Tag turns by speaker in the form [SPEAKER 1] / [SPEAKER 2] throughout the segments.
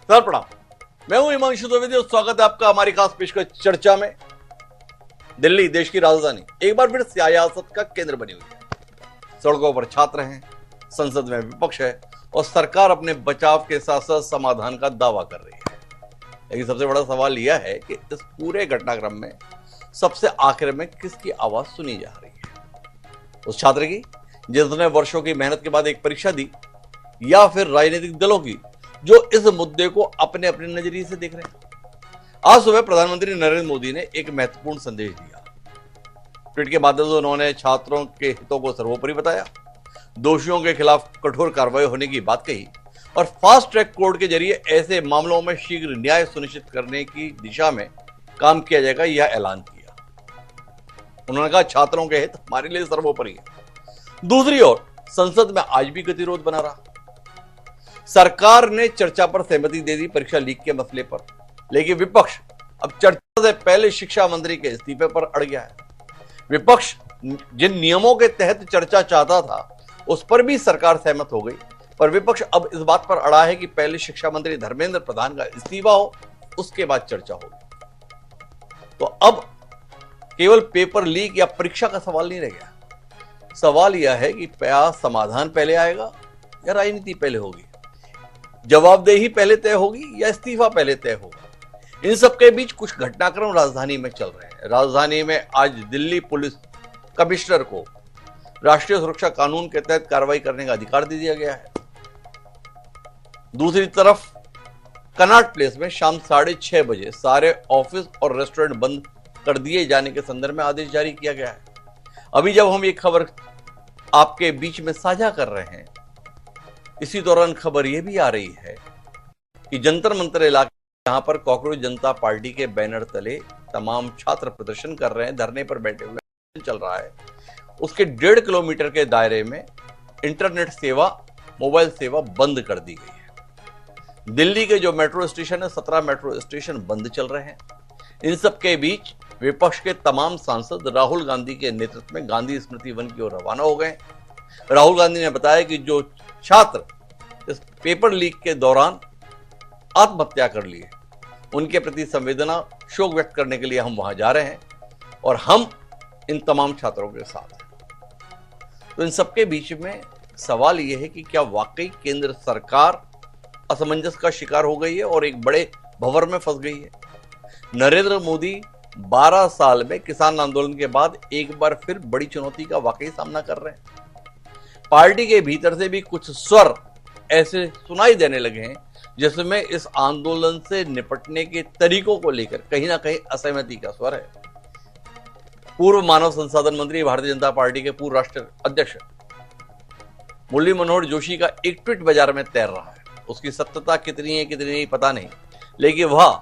[SPEAKER 1] Sir प्रणाम। मैं हूं हिमांशु द्विवेदी और स्वागत है आपका हमारी खास पेशकश चर्चा में। दिल्ली देश की राजधानी एक बार फिर सियासत का केंद्र बनी हुई है। सड़कों पर छात्र हैं, संसद में विपक्ष है और सरकार अपने बचाव के साथ साथ समाधान का दावा कर रही है। लेकिन सबसे बड़ा सवाल यह है कि इस पूरे घटनाक्रम में सबसे आखिर में किसकी आवाज सुनी जा रही है? उस छात्र की जिसने वर्षों की मेहनत के बाद एक परीक्षा दी, या फिर राजनीतिक दलों की जो इस मुद्दे को अपने अपने नजरिए से देख रहे हैं? आज सुबह प्रधानमंत्री नरेंद्र मोदी ने एक महत्वपूर्ण संदेश दिया। ट्वीट के माध्यम से उन्होंने छात्रों के हितों को सर्वोपरि बताया, दोषियों के खिलाफ कठोर कार्रवाई होने की बात कही और फास्ट ट्रैक कोर्ट के जरिए ऐसे मामलों में शीघ्र न्याय सुनिश्चित करने की दिशा में काम किया जाएगा, यह ऐलान किया। उन्होंने कहा, छात्रों के हित हमारे लिए सर्वोपरि है। दूसरी ओर संसद में आज भी गतिरोध बना रहा। सरकार ने चर्चा पर सहमति दे दी परीक्षा लीक के मसले पर, लेकिन विपक्ष अब चर्चा से पहले शिक्षा मंत्री के इस्तीफे पर अड़ गया है। विपक्ष जिन नियमों के तहत चर्चा चाहता था उस पर भी सरकार सहमत हो गई, पर विपक्ष अब इस बात पर अड़ा है कि पहले शिक्षा मंत्री धर्मेंद्र प्रधान का इस्तीफा हो, उसके बाद चर्चा होगी। तो अब केवल पेपर लीक या परीक्षा का सवाल नहीं रह गया। सवाल यह है कि क्या समाधान पहले आएगा या राजनीति पहले होगी? जवाबदेही पहले तय होगी या इस्तीफा पहले तय होगा? इन सबके बीच कुछ घटनाक्रम राजधानी में चल रहे हैं। राजधानी में आज दिल्ली पुलिस कमिश्नर को राष्ट्रीय सुरक्षा कानून के तहत कार्रवाई करने का अधिकार दे दिया गया है। दूसरी तरफ कनॉट प्लेस में शाम 6:30 बजे सारे ऑफिस और रेस्टोरेंट बंद कर दिए जाने के संदर्भ में आदेश जारी किया गया है। अभी जब हम ये खबर आपके बीच में साझा कर रहे हैं, इसी दौरान खबर यह भी आ रही है कि जंतर मंतर इलाके जहां पर कॉकरोच जनता पार्टी के बैनर तले तमाम छात्र प्रदर्शन कर रहे हैं, धरने पर बैठे हुए चल रहा है, उसके 1.5 किलोमीटर के दायरे में इंटरनेट सेवा, मोबाइल सेवा बंद कर दी गई है। दिल्ली के जो मेट्रो स्टेशन है, 17 मेट्रो स्टेशन बंद चल रहे हैं। इन सबके बीच विपक्ष के तमाम सांसद राहुल गांधी के नेतृत्व में गांधी स्मृति वन की ओर रवाना हो गए। राहुल गांधी ने बताया कि जो छात्र इस पेपर लीक के दौरान आत्महत्या कर लिए, उनके प्रति संवेदना, शोक व्यक्त करने के लिए हम वहां जा रहे हैं और हम इन तमाम छात्रों के साथ हैं। तो इन सबके बीच में सवाल यह है कि क्या वाकई केंद्र सरकार असमंजस का शिकार हो गई है और एक बड़े भंवर में फंस गई है? नरेंद्र मोदी 12 साल में किसान आंदोलन के बाद एक बार फिर बड़ी चुनौती का वाकई सामना कर रहे हैं। पार्टी के भीतर से भी कुछ स्वर ऐसे सुनाई देने लगे हैं जिसमें इस आंदोलन से निपटने के तरीकों को लेकर कहीं ना कहीं असहमति का स्वर है। पूर्व मानव संसाधन मंत्री, भारतीय जनता पार्टी के पूर्व राष्ट्रीय अध्यक्ष मुरली मनोहर जोशी का एक ट्वीट बाजार में तैर रहा है। उसकी सत्यता कितनी है कितनी नहीं पता नहीं, लेकिन वह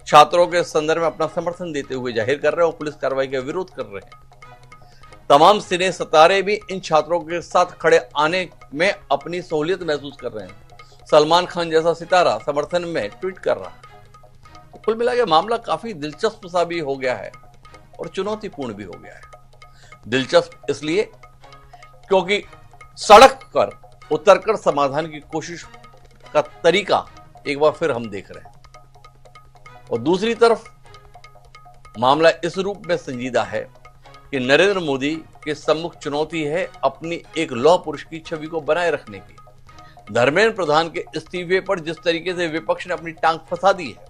[SPEAKER 1] छात्रों के संदर्भ में अपना समर्थन देते हुए जाहिर कर रहे हैं और पुलिस कार्रवाई का विरोध कर रहे हैं। तमाम सिने सितारे भी इन छात्रों के साथ खड़े आने में अपनी सहूलियत महसूस कर रहे हैं। सलमान खान जैसा सितारा समर्थन में ट्वीट कर रहा है। तो कुल मिला के मामला काफी दिलचस्प सा भी हो गया है और चुनौतीपूर्ण भी हो गया है। दिलचस्प इसलिए क्योंकि सड़क पर उतरकर समाधान की कोशिश का तरीका एक बार फिर हम देख रहे हैं, और दूसरी तरफ मामला इस रूप में संजीदा है कि नरेंद्र मोदी के सम्मुख चुनौती है अपनी एक लौह पुरुष की छवि को बनाए रखने की। धर्मेंद्र प्रधान के इस्तीफे पर जिस तरीके से विपक्ष ने अपनी टांग फंसा दी है,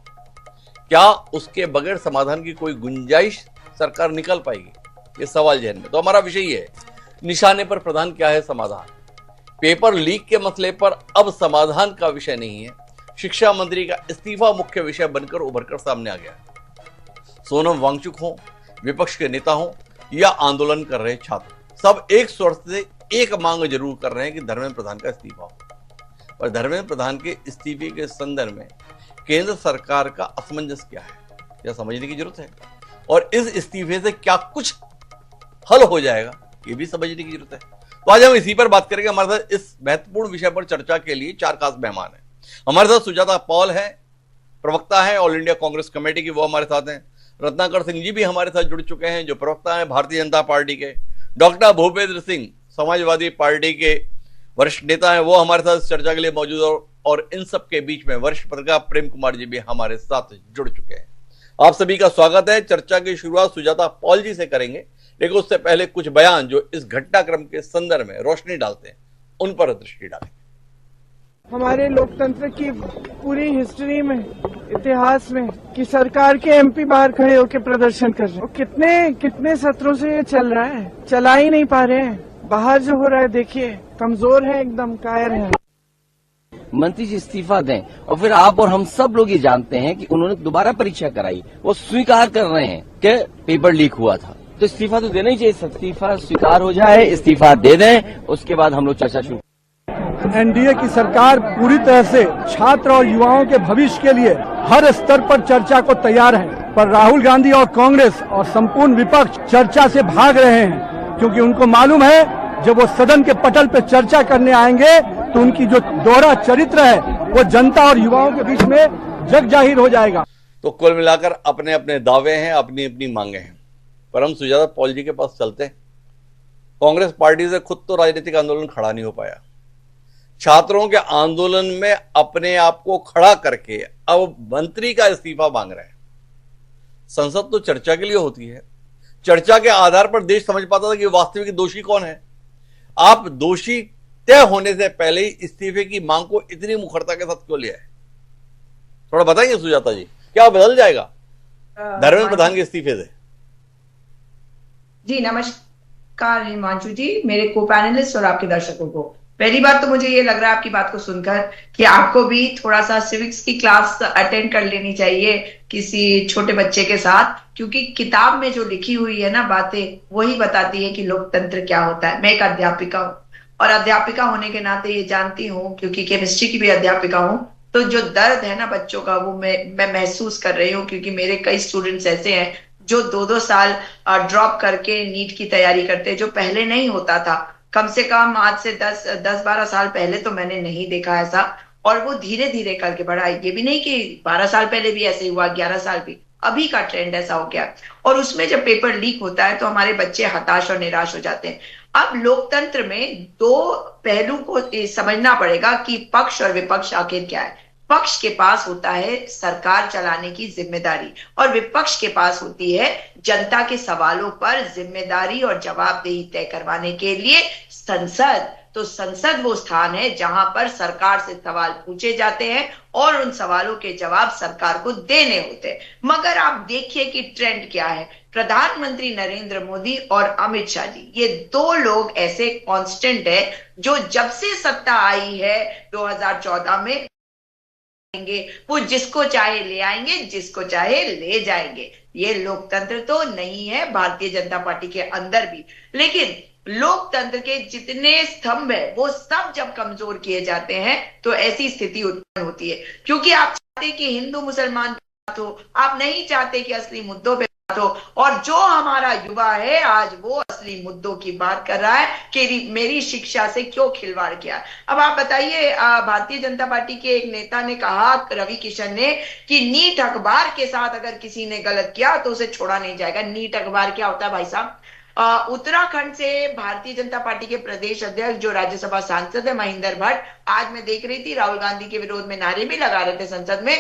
[SPEAKER 1] क्या उसके बगैर समाधान की कोई गुंजाइश सरकार निकल पाएगी? ये सवाल जहन में। तो हमारा विषय ये है, निशाने पर प्रधान क्या है समाधान? पेपर लीक के मसले पर अब समाधान का विषय नहीं है, शिक्षा मंत्री का इस्तीफा मुख्य विषय बनकर उभरकर सामने आ गया। सोनम वांगचुक हो, विपक्ष के नेता हो या आंदोलन कर रहे छात्र, सब एक स्वर से एक मांग जरूर कर रहे हैं कि धर्मेंद्र प्रधान का इस्तीफा हो। पर धर्मेंद्र प्रधान के इस्तीफे के संदर्भ में केंद्र सरकार का असमंजस क्या है, यह समझने की जरूरत है, और इस इस्तीफे से क्या कुछ हल हो जाएगा, यह भी समझने की जरूरत है। तो आज हम इसी पर बात करेंगे। हमारे साथ इस महत्वपूर्ण विषय पर चर्चा के लिए 4 खास मेहमान हैं। हमारे साथ सुजाता पॉल है, प्रवक्ता है ऑल इंडिया कांग्रेस कमेटी की, वो हमारे साथ हैं। रत्नाकर सिंह जी भी हमारे साथ जुड़ चुके हैं, जो प्रवक्ता हैं भारतीय जनता पार्टी के। डॉक्टर भूपेंद्र सिंह समाजवादी पार्टी के वरिष्ठ नेता हैं, वो हमारे साथ चर्चा के लिए मौजूद। और और इन सब के बीच में वरिष्ठ पत्रकार प्रेम कुमार जी भी हमारे साथ जुड़ चुके हैं। आप सभी का स्वागत है। चर्चा की शुरुआत सुजाता पॉल जी से करेंगे, लेकिन उससे पहले कुछ बयान जो इस घटनाक्रम के संदर्भ में रोशनी डालते हैं उन पर दृष्टि डालेंगे।
[SPEAKER 2] हमारे लोकतंत्र की पूरी हिस्ट्री में, इतिहास में कि सरकार के एमपी बाहर खड़े होकर प्रदर्शन कर रहे हैं। कितने सत्रों से ये चल रहा है, चला ही नहीं पा रहे हैं। बाहर जो हो रहा है देखिए, कमजोर है, एकदम कायर है।
[SPEAKER 3] मंत्री जी इस्तीफा दें और फिर आप और हम सब लोग ये जानते हैं कि उन्होंने दोबारा परीक्षा कराई, वो स्वीकार कर रहे हैं कि पेपर लीक हुआ था, तो इस्तीफा तो देना ही चाहिए। इस्तीफा स्वीकार हो जाए, इस्तीफा दे दें, उसके बाद हम लोग चर्चा शुरू।
[SPEAKER 4] एनडीए की सरकार पूरी तरह से छात्र और युवाओं के भविष्य के लिए हर स्तर पर चर्चा को तैयार है, पर राहुल गांधी और कांग्रेस और संपूर्ण विपक्ष चर्चा से भाग रहे हैं, क्योंकि उनको मालूम है जब वो सदन के पटल पर चर्चा करने आएंगे तो उनकी जो दोहरा चरित्र है वो जनता और युवाओं के बीच में जग जाहिर हो जाएगा।
[SPEAKER 1] तो कुल मिलाकर अपने अपने दावे हैं, अपनी अपनी मांगे हैं, पर हम सुजाता पॉल जी के पास चलते हैं। कांग्रेस पार्टी से खुद तो राजनीतिक आंदोलन खड़ा नहीं हो पाया, छात्रों के आंदोलन में अपने आप को खड़ा करके अब मंत्री का इस्तीफा मांग रहे हैं। संसद तो चर्चा के लिए होती है, चर्चा के आधार पर देश समझ पाता था कि वास्तविक दोषी कौन है। आप दोषी तय होने से पहले ही इस्तीफे की मांग को इतनी मुखरता के साथ क्यों लिया है, थोड़ा बताएंगे सुजाता जी? क्या बदल जाएगा धर्मेंद्र प्रधान के इस्तीफे से?
[SPEAKER 5] जी नमस्कार हिमांशु जी, मेरे को पैनलिस्ट और आपके दर्शकों को। पहली बात तो मुझे ये लग रहा है आपकी बात को सुनकर कि आपको भी थोड़ा सा सिविक्स की क्लास अटेंड कर लेनी चाहिए किसी छोटे बच्चे के साथ, क्योंकि किताब में जो लिखी हुई है ना बातें, वही बताती है कि लोकतंत्र क्या होता है। मैं एक अध्यापिका हूँ और अध्यापिका होने के नाते ये जानती हूँ, क्योंकि केमिस्ट्री की भी अध्यापिका हूँ, तो जो दर्द है ना बच्चों का वो मैं महसूस कर रही हूँ, क्योंकि मेरे कई स्टूडेंट्स ऐसे हैं जो 2-2 साल ड्रॉप करके नीट की तैयारी करते हैं, जो पहले नहीं होता था। कम से कम आज से 10-12 साल पहले तो मैंने नहीं देखा ऐसा, और वो धीरे धीरे करके बढ़ा। ये भी नहीं कि 12 साल पहले भी ऐसे हुआ, 11 साल भी, अभी का ट्रेंड ऐसा हो गया। और उसमें जब पेपर लीक होता है तो हमारे बच्चे हताश और निराश हो जाते हैं। अब लोकतंत्र में 2 पहलू को समझना पड़ेगा कि पक्ष और विपक्ष आखिर क्या है। पक्ष के पास होता है सरकार चलाने की जिम्मेदारी और विपक्ष के पास होती है जनता के सवालों पर जिम्मेदारी और जवाबदेही तय करवाने के लिए संसद। तो संसद वो स्थान है जहां पर सरकार से सवाल पूछे जाते हैं और उन सवालों के जवाब सरकार को देने होते हैं। मगर आप देखिए कि ट्रेंड क्या है। प्रधानमंत्री नरेंद्र मोदी और अमित शाह जी, ये 2 लोग ऐसे कांस्टेंट है जो जब से सत्ता आई है 2014 में, वो जिसको चाहे ले आएंगे, जिसको चाहे ले जाएंगे। ये लोकतंत्र तो नहीं है भारतीय जनता पार्टी के अंदर भी, लेकिन लोकतंत्र के जितने स्तंभ है वो सब जब कमजोर किए जाते हैं तो ऐसी स्थिति उत्पन्न होती है। क्योंकि आप चाहते कि हिंदू मुसलमान बात हो, आप नहीं चाहते कि असली मुद्दों पे बात हो, और जो हमारा युवा है आज वो असली मुद्दों की बात कर रहा है कि मेरी शिक्षा से क्यों खिलवाड़ किया। अब आप बताइए, भारतीय जनता पार्टी के एक नेता ने कहा, रवि किशन ने, कि नीट अखबार के साथ अगर किसी ने गलत किया तो उसे छोड़ा नहीं जाएगा। नीट अखबार क्या होता है भाई साहब? उत्तराखंड से भारतीय जनता पार्टी के प्रदेश अध्यक्ष जो राज्यसभा सांसद है महेंद्र भट्ट, आज मैं देख रही थी राहुल गांधी के विरोध में नारे भी लगा रहे थे संसद में।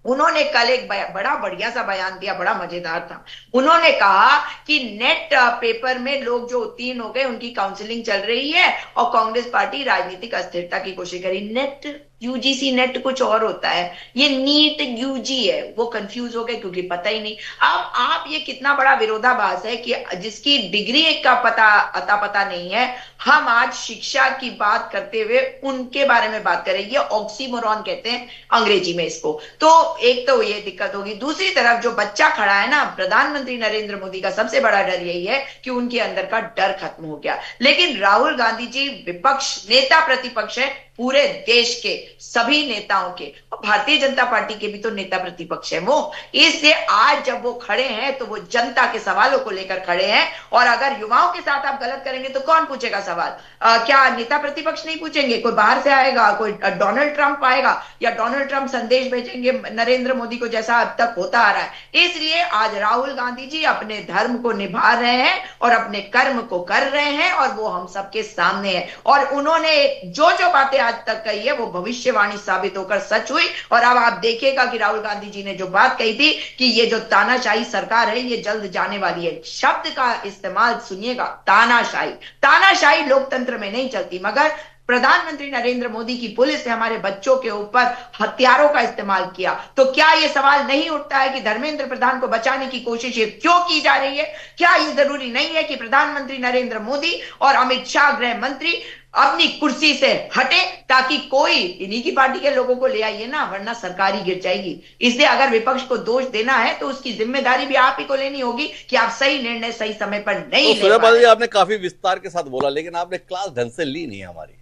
[SPEAKER 5] उन्होंने कल एक बड़ा बढ़िया सा बयान दिया, बड़ा मजेदार था। उन्होंने कहा कि नेट पेपर में लोग जो उत्तीर्ण हो गए उनकी काउंसलिंग चल रही है और कांग्रेस पार्टी राजनीतिक अस्थिरता की कोशिश करी। नेट यूजीसी नेट कुछ और होता है, ये नीट यूजी है। वो कंफ्यूज हो गए क्योंकि पता ही नहीं। अब आप ये कितना बड़ा विरोधाभास है कि जिसकी डिग्री का पता नहीं है, हम आज शिक्षा की बात करते हुए उनके बारे में बात करें। ये ऑक्सीमोरॉन कहते हैं अंग्रेजी में इसको। तो एक तो ये दिक्कत होगी। दूसरी तरफ जो बच्चा खड़ा है ना, प्रधानमंत्री नरेंद्र मोदी का सबसे बड़ा डर यही है कि उनके अंदर का डर खत्म हो गया। लेकिन राहुल गांधी जी विपक्ष नेता प्रतिपक्ष है पूरे देश के सभी नेताओं के, और भारतीय जनता पार्टी के भी तो नेता प्रतिपक्ष है वो। इसलिए आज जब वो खड़े हैं तो वो जनता के सवालों को लेकर खड़े हैं। और अगर युवाओं के साथ आप गलत करेंगे तो कौन पूछेगा सवाल? क्या नेता प्रतिपक्ष नहीं पूछेंगे? कोई बाहर से आएगा, कोई डोनाल्ड ट्रंप आएगा, या डोनाल्ड ट्रंप संदेश भेजेंगे नरेंद्र मोदी को जैसा अब तक होता आ रहा है। इसलिए आज राहुल गांधी जी अपने धर्म को निभा रहे हैं और अपने कर्म को कर रहे हैं और वो हम सबके सामने है। और उन्होंने जो जो बातें आज तक कही है वो भविष्यवाणी साबित होकर सच हुई। और अब आप देखिएगा कि राहुल गांधी जी ने जो बात कही थी कि ये जो तानाशाही सरकार है ये जल्द जाने वाली है, शब्द का इस्तेमाल सुनिएगा, तानाशाही। तानाशाही लोकतंत्र में नहीं चलती, मगर प्रधानमंत्री नरेंद्र मोदी की पुलिस ने हमारे बच्चों के ऊपर हथियारों का इस्तेमाल किया। तो क्या यह सवाल नहीं उठता है कि धर्मेंद्र प्रधान को बचाने की कोशिश क्यों की जा रही है? क्या यह जरूरी नहीं है कि प्रधानमंत्री नरेंद्र मोदी और अमित शाह गृह मंत्री अपनी कुर्सी से हटे ताकि कोई इन्हीं की पार्टी के लोगों को ले आइए ना, वरना सरकार ही गिर जाएगी। इसलिए अगर विपक्ष को दोष देना है तो उसकी जिम्मेदारी भी आप ही को लेनी होगी कि आप सही निर्णय सही समय पर नहीं ले पा रहे।
[SPEAKER 1] आपने काफी विस्तार के साथ बोला, लेकिन आपने क्लास ढंग से ली नहीं हमारी।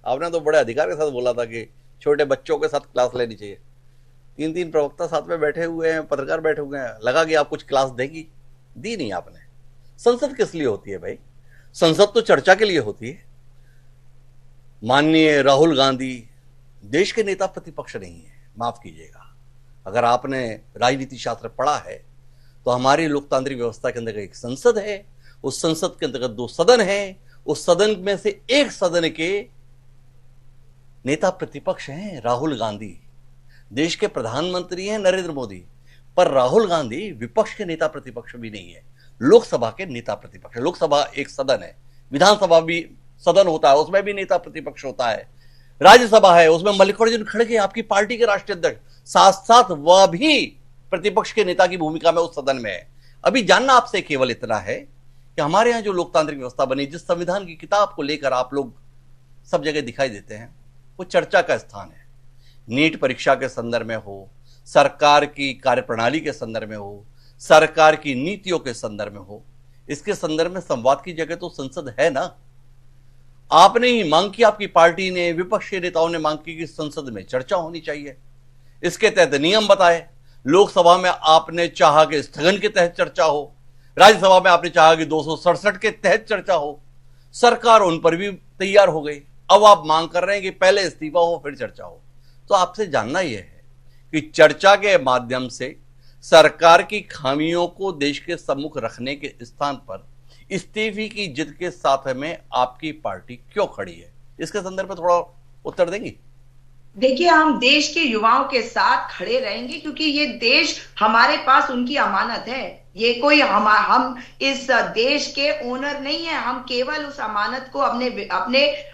[SPEAKER 1] आपने तो बड़े अधिकार के साथ बोला था कि छोटे बच्चों के साथ क्लास लेनी चाहिए। 3 प्रवक्ता साथ में बैठे हुए हैं, पत्रकार बैठे हुए हैं, लगा कि आप कुछ क्लास देगी, दी नहीं आपने। संसद किस लिए होती है भाई? संसद तो चर्चा के लिए होती है। माननीय राहुल गांधी देश के नेता प्रतिपक्ष नहीं है, माफ कीजिएगा। अगर आपने राजनीति शास्त्र पढ़ा है तो हमारी लोकतांत्रिक व्यवस्था के अंदर एक संसद है, उस संसद के अंतर्गत 2 सदन है, उस सदन में से एक सदन के नेता प्रतिपक्ष हैं राहुल गांधी। देश के प्रधानमंत्री हैं नरेंद्र मोदी, पर राहुल गांधी विपक्ष के नेता प्रतिपक्ष भी नहीं है, लोकसभा के नेता प्रतिपक्ष। लोकसभा एक सदन है, विधानसभा भी सदन होता है, उसमें भी नेता प्रतिपक्ष होता है। राज्यसभा है, उसमें मल्लिकार्जुन खड़गे आपकी पार्टी के राष्ट्रीय अध्यक्ष, साथ साथ वह भी प्रतिपक्ष के नेता की भूमिका में उस सदन में है। अभी जानना आपसे केवल इतना है कि हमारे यहां जो लोकतांत्रिक व्यवस्था बनी, जिस संविधान की किताब को लेकर आप लोग सब जगह दिखाई देते हैं, वो चर्चा का स्थान है। नीट परीक्षा के संदर्भ में हो, सरकार की कार्यप्रणाली के संदर्भ में हो, सरकार की नीतियों के संदर्भ में हो, इसके संदर्भ में संवाद की जगह तो संसद है ना। आपने ही मांग की, आपकी पार्टी ने, विपक्ष के नेताओं ने मांग की कि संसद में चर्चा होनी चाहिए, इसके तहत नियम बताए। लोकसभा में आपने चाहा कि स्थगन के तहत चर्चा हो, राज्यसभा में आपने चाहा कि 267 के तहत चर्चा हो। सरकार उन पर भी तैयार हो गई। अब आप मांग कर रहे हैं कि पहले इस्तीफा हो फिर चर्चा हो। तो आपसे जानना यह है कि चर्चा के माध्यम से सरकार की खामियों को देश के सम्मुख रखने के स्थान पर इस्तीफे की जिद के साथ में आपकी पार्टी क्यों खड़ी है? इसके संदर्भ में थोड़ा उत्तर देंगी?
[SPEAKER 5] देखिए, हम देश के युवाओं के साथ खड़े रहेंगे क्योंकि ये देश हमारे पास उनकी अमानत है। ये कोई हम इस देश के ओनर नहीं है, हम केवल उस अमानत को अपने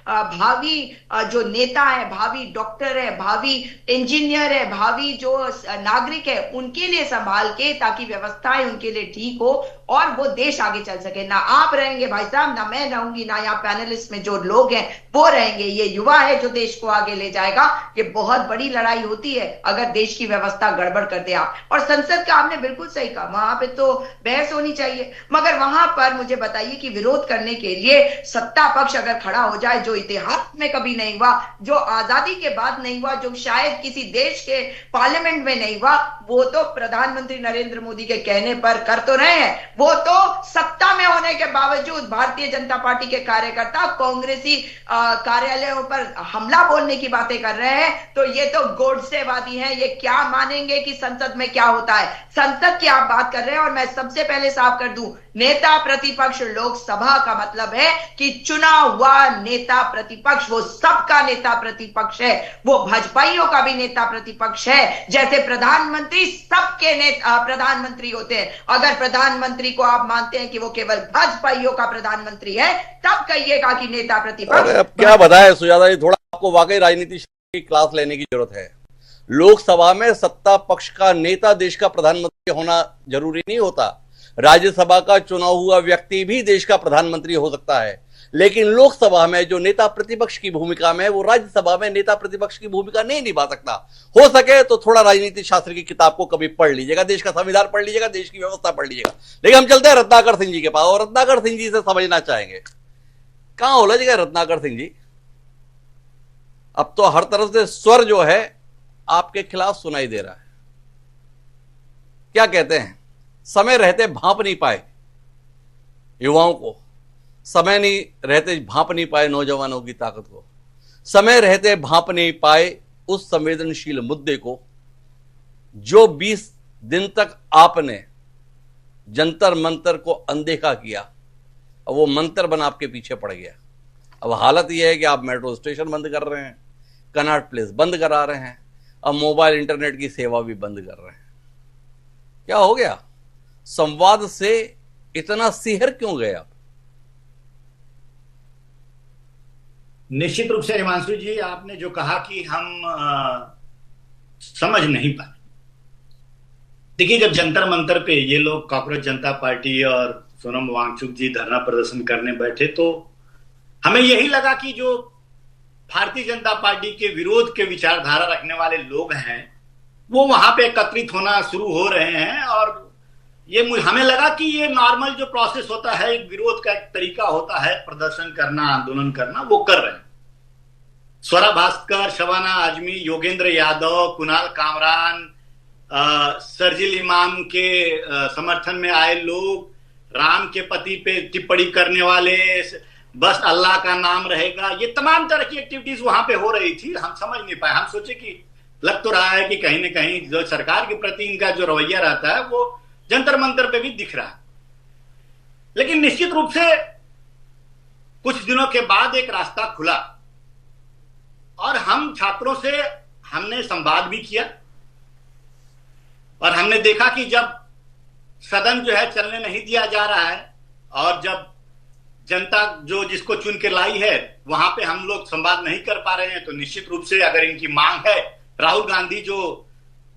[SPEAKER 5] भावी जो नेता है, भावी डॉक्टर है, भावी इंजीनियर है, भावी जो नागरिक है, उनके लिए संभाल के, ताकि व्यवस्थाएं उनके लिए ठीक हो और वो देश आगे चल सके। ना आप रहेंगे भाई साहब, ना मैं रहूंगी, ना यहाँ पैनलिस्ट में जो लोग हैं वो रहेंगे। ये युवा है जो देश को आगे ले जाएगा। ये बहुत बड़ी लड़ाई होती है अगर देश की व्यवस्था गड़बड़ कर दे आप। और संसद का आपने बिल्कुल सही कहा, वहां पे तो बहस होनी चाहिए, मगर वहां पर मुझे बताइए कि विरोध करने के लिए सत्ता पक्ष अगर खड़ा हो जाए, जो इतिहास में कभी नहीं हुआ, जो आजादी के बाद नहीं हुआ, जो शायद किसी देश के पार्लियामेंट में नहीं हुआ, वो तो प्रधानमंत्री नरेंद्र मोदी के कहने पर कर तो रहे हैं। वो तो सत्ता में होने के बावजूद भारतीय जनता पार्टी के कार्यकर्ता कांग्रेसी कार्यालयों पर हमला बोलने की बातें कर रहे हैं। तो ये तो गोडसेवादी हैं। ये क्या मानेंगे कि संसद में क्या होता है? संसद की आप बात कर रहे हैं, और मैं सबसे पहले साफ कर दूं, नेता प्रतिपक्ष लोकसभा का मतलब है कि चुना हुआ नेता प्रतिपक्ष, वो सबका नेता प्रतिपक्ष है, वो भाजपाइयों का भी नेता प्रतिपक्ष है। जैसे प्रधानमंत्री सबके नेता प्रधानमंत्री होते हैं। अगर प्रधानमंत्री को आप मानते हैं कि वो केवल भाजपाइयों का प्रधानमंत्री है, तब कहिएगा कि नेता प्रतिपक्ष।
[SPEAKER 1] अब क्या बताएं सुजाता जी, थोड़ा आपको वाकई राजनीति की क्लास लेने की जरूरत है। लोकसभा में सत्ता पक्ष का नेता देश का प्रधानमंत्री होना जरूरी नहीं होता। राज्यसभा का चुना हुआ व्यक्ति भी देश का प्रधानमंत्री हो सकता है, लेकिन लोकसभा में जो नेता प्रतिपक्ष की भूमिका में है, वो राज्यसभा में नेता प्रतिपक्ष की भूमिका नहीं निभा सकता। हो सके तो थोड़ा राजनीति शास्त्र की किताब को कभी पढ़ लीजिएगा, देश का संविधान पढ़ लीजिएगा, देश की व्यवस्था पढ़ लीजिएगा। लेकिन हम चलते हैं रत्नाकर सिंह जी के पास, और रत्नाकर सिंह जी से समझना चाहेंगे, कहां उलझ गए रत्नाकर सिंह जी? अब तो हर तरफ से स्वर जो है आपके खिलाफ सुनाई दे रहा है। क्या कहते हैं, समय रहते भांप नहीं पाए युवाओं को, समय नहीं रहते भांप नहीं पाए नौजवानों की ताकत को, समय रहते भांप नहीं पाए उस संवेदनशील मुद्दे को जो 20 दिन तक आपने जंतर मंतर को अनदेखा किया, अब वो मंतर बन आपके पीछे पड़ गया। अब हालत यह है कि आप मेट्रो स्टेशन बंद कर रहे हैं, कनॉट प्लेस बंद करा रहे हैं, अब मोबाइल इंटरनेट की सेवा भी बंद कर रहे हैं। क्या हो गया? संवाद से इतना सिहर क्यों गए आप?
[SPEAKER 6] निश्चित रूप से हिमांशु जी, आपने जो कहा कि हम समझ नहीं पाए। देखिए, जब जंतर मंतर पे ये लोग कॉकरोच जनता पार्टी और सोनम वांगचुक जी धरना प्रदर्शन करने बैठे, तो हमें यही लगा कि जो भारतीय जनता पार्टी के विरोध के विचारधारा रखने वाले लोग हैं वो वहां पे एकत्रित होना शुरू हो रहे हैं, और ये हमें लगा कि ये नॉर्मल जो प्रोसेस होता है, एक विरोध का एक तरीका होता है प्रदर्शन करना, आंदोलन करना, वो कर रहे हैं। स्वरा भास्कर, शबाना आजमी, योगेंद्र यादव, कुणाल कामरान, शर्जिल इमाम के समर्थन में आए लोग, राम के पति पे टिप्पणी करने वाले, बस अल्लाह का नाम रहेगा, ये तमाम तरह की एक्टिविटीज वहां पे हो रही थी। हम समझ नहीं पाए। हम सोचे कि लग तो रहा है कि कहीं ना कहीं जो सरकार के प्रति इनका जो रवैया रहता है वो जंतर मंतर पे भी दिख रहा है। लेकिन निश्चित रूप से कुछ दिनों के बाद एक रास्ता खुला और हम छात्रों से हमने संवाद भी किया, और हमने देखा कि जब सदन जो है चलने नहीं दिया जा रहा है और जब जनता जो जिसको चुन के लाई है वहां पे हम लोग संवाद नहीं कर पा रहे हैं, तो निश्चित रूप से अगर इनकी मांग है, राहुल गांधी जो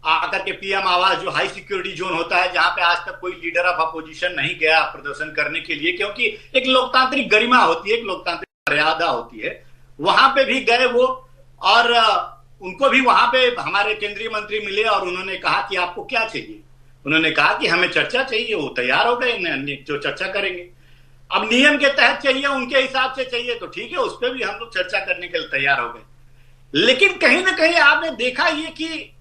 [SPEAKER 6] आकर के पीएम आवास, जो हाई सिक्योरिटी जोन होता है जहां पे आज तक कोई लीडर ऑफ अपोजिशन नहीं गया प्रदर्शन करने के लिए, क्योंकि एक लोकतांत्रिक गरिमा होती है, एक लोकतांत्रिक मर्यादा होती है, वहां पे भी गए वो, और उनको भी वहां पे हमारे केंद्रीय मंत्री मिले और उन्होंने कहा कि आपको क्या चाहिए। उन्होंने कहा कि हमें चर्चा चाहिए। वो तैयार हो गए, जो चर्चा करेंगे। अब नियम के तहत चाहिए, उनके हिसाब से चाहिए, तो ठीक है, उस पर भी हम लोग चर्चा करने के लिए तैयार हो गए। लेकिन कहीं ना कहीं आपने देखा ये कि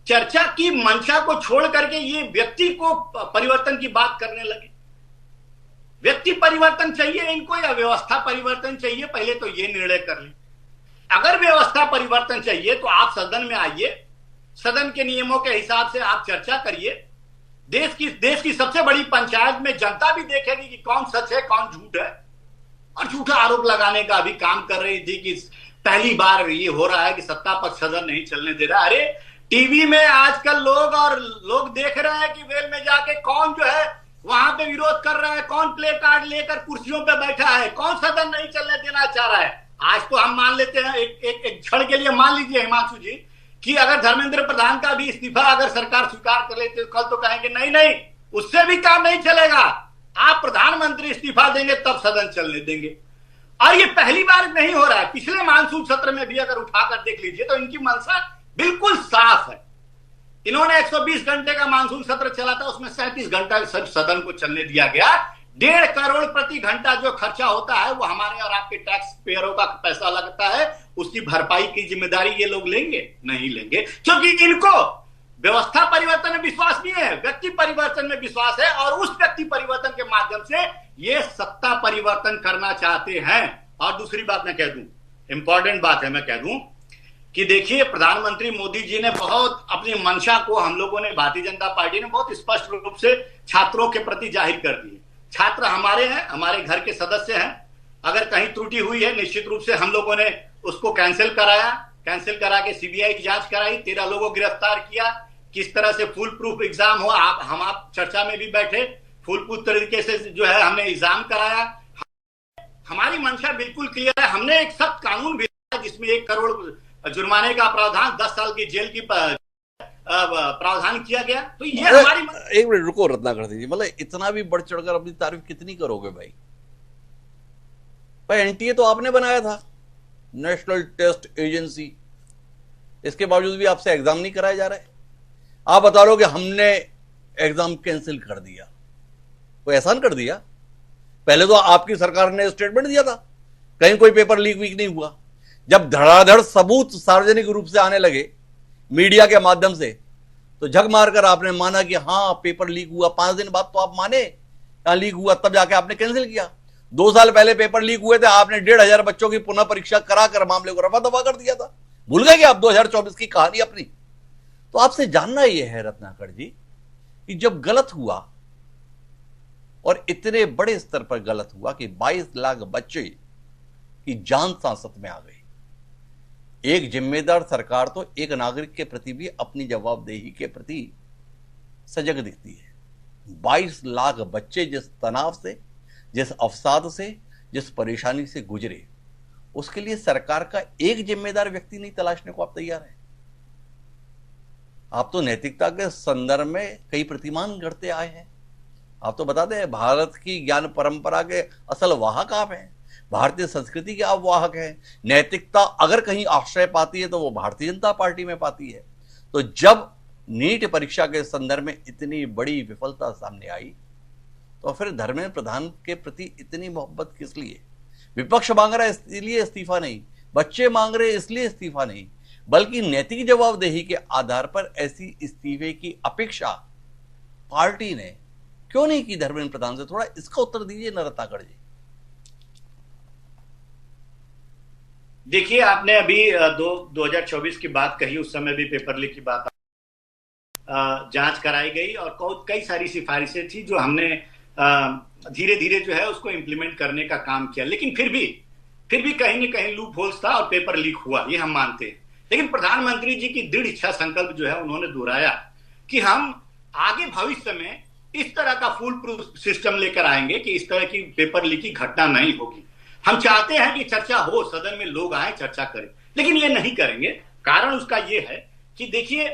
[SPEAKER 6] चर्चा की मंशा को छोड़ करके ये व्यक्ति को परिवर्तन की बात करने लगे। व्यक्ति परिवर्तन चाहिए इनको या व्यवस्था परिवर्तन चाहिए, पहले तो ये निर्णय कर लें। अगर व्यवस्था परिवर्तन चाहिए तो आप सदन में आइए, सदन के नियमों के हिसाब से आप चर्चा करिए। देश की सबसे बड़ी पंचायत में जनता भी देखेगी कि कौन सच है कौन झूठ है, और झूठा आरोप लगाने का भी काम कर रही थी कि पहली बार ये हो रहा है कि सत्ता पक्ष सदन नहीं चलने दे रहा। अरे टीवी में आजकल लोग देख रहे हैं कि वेल में जाके कौन जो है वहां पे विरोध कर रहा है, कौन प्ले कार्ड लेकर कुर्सियों पे बैठा है, कौन सदन नहीं चलने देना चाह रहा है। आज तो हम मान लेते हैं, एक क्षण के लिए मान लीजिए हिमांशु जी कि अगर धर्मेंद्र प्रधान का भी इस्तीफा अगर सरकार स्वीकार कर लेते तो कल तो कहेंगे नहीं उससे भी काम नहीं चलेगा, आप प्रधानमंत्री इस्तीफा देंगे तब सदन चलने देंगे। और ये पहली बार नहीं हो रहा है, पिछले मानसून सत्र में भी अगर उठाकर देख लीजिए तो इनकी मंशा बिल्कुल साफ है। इन्होंने 120 घंटे का मानसून सत्र चला था, उसमें 37 घंटा सिर्फ सदन को चलने दिया गया। 1.5 करोड़ प्रति घंटा जो खर्चा होता है वो हमारे और आपके टैक्स पेयरों का पैसा लगता है, उसकी भरपाई की जिम्मेदारी ये लोग लेंगे? नहीं लेंगे, क्योंकि इनको व्यवस्था परिवर्तन में विश्वास नहीं है, व्यक्ति परिवर्तन में विश्वास है, और उस व्यक्ति परिवर्तन के माध्यम से ये सत्ता परिवर्तन करना चाहते हैं। और दूसरी बात मैं कह दूं, इंपॉर्टेंट बात है, मैं कह दूं कि देखिए प्रधानमंत्री मोदी जी ने बहुत अपनी मंशा को, हम लोगों ने, भारतीय जनता पार्टी ने बहुत स्पष्ट रूप से छात्रों के प्रति जाहिर कर दी है। छात्र हमारे हैं, हमारे घर के सदस्य हैं, अगर कहीं त्रुटि हुई है निश्चित रूप से हम लोगों ने उसको कैंसिल कराया, कैंसिल करा के सीबीआई की जांच कराई, 13 लोगों को गिरफ्तार किया, किस तरह से फुल प्रूफ एग्जाम हो, आप चर्चा में भी बैठे, फुल प्रूफ तरीके से जो है हमने एग्जाम कराया। हमारी मंशा बिल्कुल क्लियर है। हमने एक सख्त कानून भी जिसमें 1 करोड़ जुर्माने का प्रावधान, 10 साल की जेल की प्रावधान किया गया। तो ये हमारी
[SPEAKER 1] एक मिनट रुको, रत्ना कर दीजिए। मतलब इतना भी बढ़ चढ़कर अपनी तारीफ कितनी करोगे भाई? एनटीए तो आपने बनाया था, नेशनल टेस्ट एजेंसी, इसके बावजूद भी आपसे एग्जाम नहीं कराए जा रहे। आप बता रहे हो कि हमने एग्जाम कैंसिल कर दिया, कोई एहसान कर दिया? पहले तो आपकी सरकार ने स्टेटमेंट दिया था, कहीं कोई पेपर लीक वीक नहीं हुआ। जब धड़ाधड़ सबूत सार्वजनिक रूप से आने लगे मीडिया के माध्यम से, तो झक मारकर आपने माना कि हाँ पेपर लीक हुआ। 5 दिन बाद तो आप माने लीक हुआ, तब जाके आपने कैंसिल किया। 2 साल पहले पेपर लीक हुए थे, आपने 1,500 बच्चों की पुनः परीक्षा कराकर मामले को रफा दफा कर दिया था। भूल गए कि आप 2024 की कहानी अपनी? तो आपसे जानना यह है रत्नाकर जी कि जब गलत हुआ और इतने बड़े स्तर पर गलत हुआ कि 22 लाख बच्चे की जान सांसत में आ गई, एक जिम्मेदार सरकार तो एक नागरिक के प्रति भी अपनी जवाबदेही के प्रति सजग दिखती है। 22 लाख बच्चे जिस तनाव से, जिस अवसाद से, जिस परेशानी से गुजरे, उसके लिए सरकार का एक जिम्मेदार व्यक्ति नहीं तलाशने को आप तैयार हैं। आप तो नैतिकता के संदर्भ में कई प्रतिमान गढ़ते आए हैं। आप तो बता दें, भारत की ज्ञान परंपरा के असल वाहक आप हैं, भारतीय संस्कृति के आप वाहक हैं। नैतिकता अगर कहीं आश्रय पाती है तो वो भारतीय जनता पार्टी में पाती है। तो जब नीट परीक्षा के संदर्भ में इतनी बड़ी विफलता सामने आई तो फिर धर्मेंद्र प्रधान के प्रति इतनी मोहब्बत किस लिए? विपक्ष मांग रहा है इसलिए इस्तीफा नहीं, बच्चे मांग रहे इसलिए इस्तीफा नहीं, बल्कि नैतिक जवाबदेही के आधार पर ऐसी इस्तीफे की अपेक्षा पार्टी ने क्यों नहीं की धर्मेंद्र प्रधान से? थोड़ा इसका उत्तर दीजिए न रत्नाकर जी।
[SPEAKER 6] देखिए, आपने अभी 2024 की बात कही, उस समय भी पेपर लीक की बात जांच कराई गई और कई सारी सिफारिशें थी जो हमने धीरे धीरे जो है उसको इम्प्लीमेंट करने का काम किया। लेकिन फिर भी कहीं न कहीं लूप होल्स था और पेपर लीक हुआ, ये हम मानते हैं। लेकिन प्रधानमंत्री जी की दृढ़ इच्छा संकल्प जो है उन्होंने दोहराया कि हम आगे भविष्य में इस तरह का फुल प्रूफ सिस्टम लेकर आएंगे कि इस तरह की पेपर लीक की घटना नहीं होगी। हम चाहते हैं कि चर्चा हो, सदन में लोग आए, चर्चा करें, लेकिन ये नहीं करेंगे। कारण उसका ये है कि देखिए,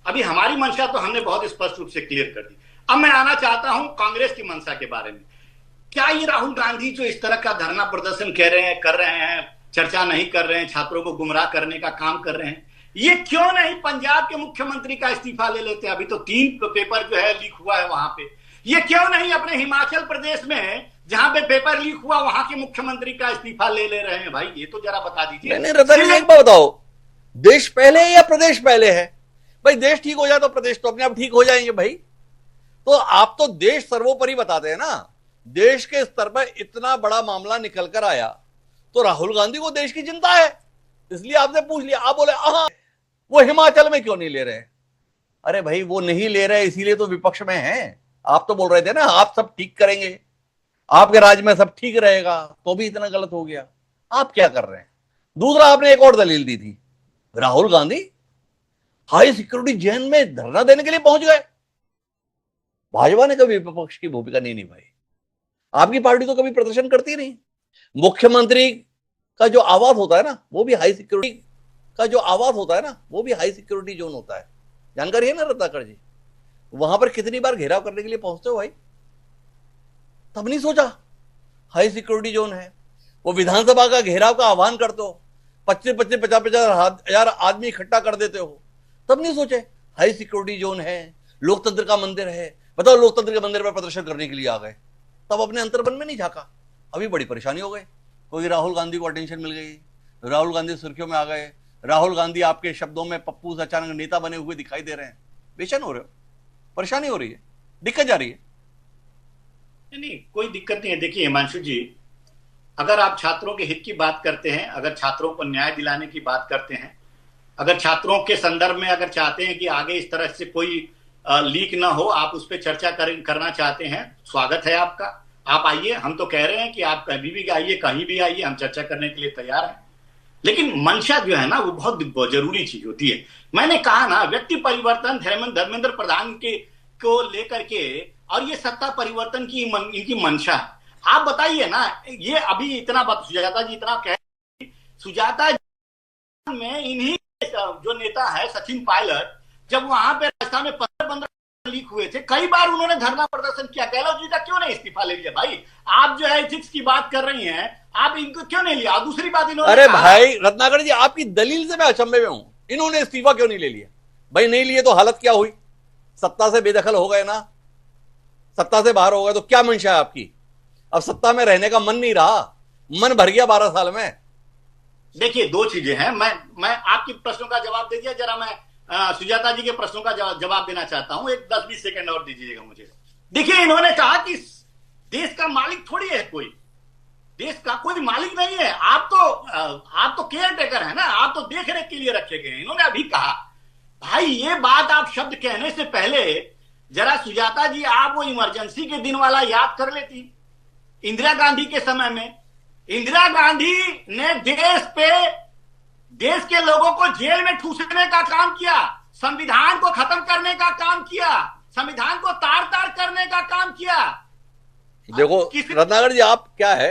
[SPEAKER 6] अभी हमारी मंशा तो हमने बहुत स्पष्ट रूप से क्लियर कर दी। अब मैं आना चाहता हूं कांग्रेस की मंशा के बारे में। क्या ये राहुल गांधी जो इस तरह का धरना प्रदर्शन कर रहे हैं, चर्चा नहीं कर रहे हैं, छात्रों को गुमराह करने का काम कर रहे हैं, ये क्यों नहीं पंजाब के मुख्यमंत्री का इस्तीफा ले लेते हैं? अभी तो 3 पेपर जो है लीक हुआ है वहां पे। ये क्यों नहीं अपने हिमाचल प्रदेश में जहां पे पेपर लीक हुआ वहां के मुख्यमंत्री का इस्तीफा ले रहे हैं? भाई ये तो जरा बता दीजिए।
[SPEAKER 1] नहीं रतन, एक बात बताओ, देश पहले है या प्रदेश पहले है? भाई देश ठीक हो जाए तो प्रदेश तो अपने आप ठीक हो जाएंगे भाई। तो आप तो देश सर्वोपरि बताते हैं ना। देश के स्तर पर इतना बड़ा मामला निकल कर आया तो राहुल गांधी को देश की चिंता है, इसलिए आपसे पूछ लिया। आप बोले वो हिमाचल में क्यों नहीं ले रहे? अरे भाई वो नहीं ले रहे इसीलिए तो विपक्ष में हैं। आप तो बोल रहे थे ना आप सब ठीक करेंगे, आपके राज्य में सब ठीक रहेगा, तो भी इतना गलत हो गया। आप क्या कर रहे हैं? दूसरा आपने एक और दलील दी थी, Rahul Gandhi high security jail में धरना देने के लिए पहुंच गए। भाजपा ने कभी विपक्ष की भूमिका नहीं निभाई, आपकी पार्टी तो कभी प्रदर्शन करती नहीं। मुख्यमंत्री का जो आवास होता है ना वो भी हाई सिक्योरिटी जोन होता है। जानकारी है ना रत्नाकर जी? वहां पर कितनी बार घेराव करने के लिए पहुंचते हो भाई? तब नहीं सोचा हाई सिक्योरिटी जोन है। वो विधानसभा का घेराव का आह्वान करते हो, 25,000 आदमी इकट्ठा कर देते हो, तब नहीं सोचे हाई सिक्योरिटी जोन है, लोकतंत्र का मंदिर है। बताओ, लोकतंत्र के मंदिर पर प्रदर्शन करने के लिए आ गए, तब अपने अंतर्मन में नहीं झांका। अभी बड़ी परेशानी हो गई, कोई राहुल गांधी को अटेंशन मिल गई, राहुल गांधी सुर्खियों में आ गए, राहुल गांधी आपके शब्दों में पप्पू से अचानक नेता बने हुए दिखाई दे रहे हैं। बेचैन हो रहे हो, परेशानी हो रही है, दिक्कत जा रही है।
[SPEAKER 6] नहीं, कोई दिक्कत नहीं है। देखिए हिमांशु जी, अगर आप छात्रों के हित की बात करते हैं, अगर छात्रों को न्याय दिलाने की बात करते हैं, अगर छात्रों के संदर्भ में अगर चाहते हैं कि आगे इस तरह से कोई लीक ना हो, आप उस पर चर्चा करना चाहते हैं, स्वागत है आपका। आप आइए, हम तो कह रहे हैं कि आप कभी भी आइए, कहीं भी आइए, हम चर्चा करने के लिए तैयार हैं। लेकिन मंशा जो है ना वो बहुत जरूरी चीज होती है। मैंने कहा ना, व्यक्ति परिवर्तन धर्मेंद्र प्रधान को लेकर के और ये सत्ता परिवर्तन की इनकी मंशा है। आप बताइए ना, ये अभी इतना सुजाता जी इतना कह, सुजाता में इन्हीं जो नेता है सचिन पायलट, जब वहां पे राजस्थान में 15 लीक हुए थे, कई बार उन्होंने धरना प्रदर्शन किया। गहलोत जी का क्यों नहीं इस्तीफा ले लिया? भाई आप जो है एथिक्स की बात कर रही हैं, आप इनको क्यों नहीं लिया? दूसरी बात इन्होंने,
[SPEAKER 1] अरे भाई रत्नाकर जी, आपकी दलील से मैं अचंभे में हूं। इन्होंने इस्तीफा क्यों नहीं ले लिया? भाई नहीं लिए तो हालत क्या हुई? सत्ता से बेदखल हो गए ना, सत्ता से बाहर हो गए, तो क्या मंशा है आपकी? अब सत्ता में रहने का मन नहीं रहा, मन भर गया 12 साल में।
[SPEAKER 6] देखिए, 2 चीजें हैं। मैं आपके प्रश्नों का जवाब दे दिया, जरा मैं सुजाता जी के प्रश्नों का जवाब देना चाहता हूं। एक 10-20 सेकंड और दीजिएगा मुझे। देखिए, इन्होंने कहा कि देश का मालिक थोड़ी है कोई, देश का कोई मालिक नहीं है, आप तो केयर टेकर है ना, आप तो देख रेख के लिए रखे गए हैं। इन्होंने अभी कहा भाई ये बात आप शब्द कहने से पहले जरा सुजाता जी आप वो इमरजेंसी के दिन वाला याद कर लेती। इंदिरा गांधी के समय में इंदिरा गांधी ने देश के लोगों को जेल में ठूसने का काम किया, संविधान को खत्म करने का काम किया, संविधान को तार तार करने का काम किया।
[SPEAKER 1] देखो रत्नाकर जी, आप क्या है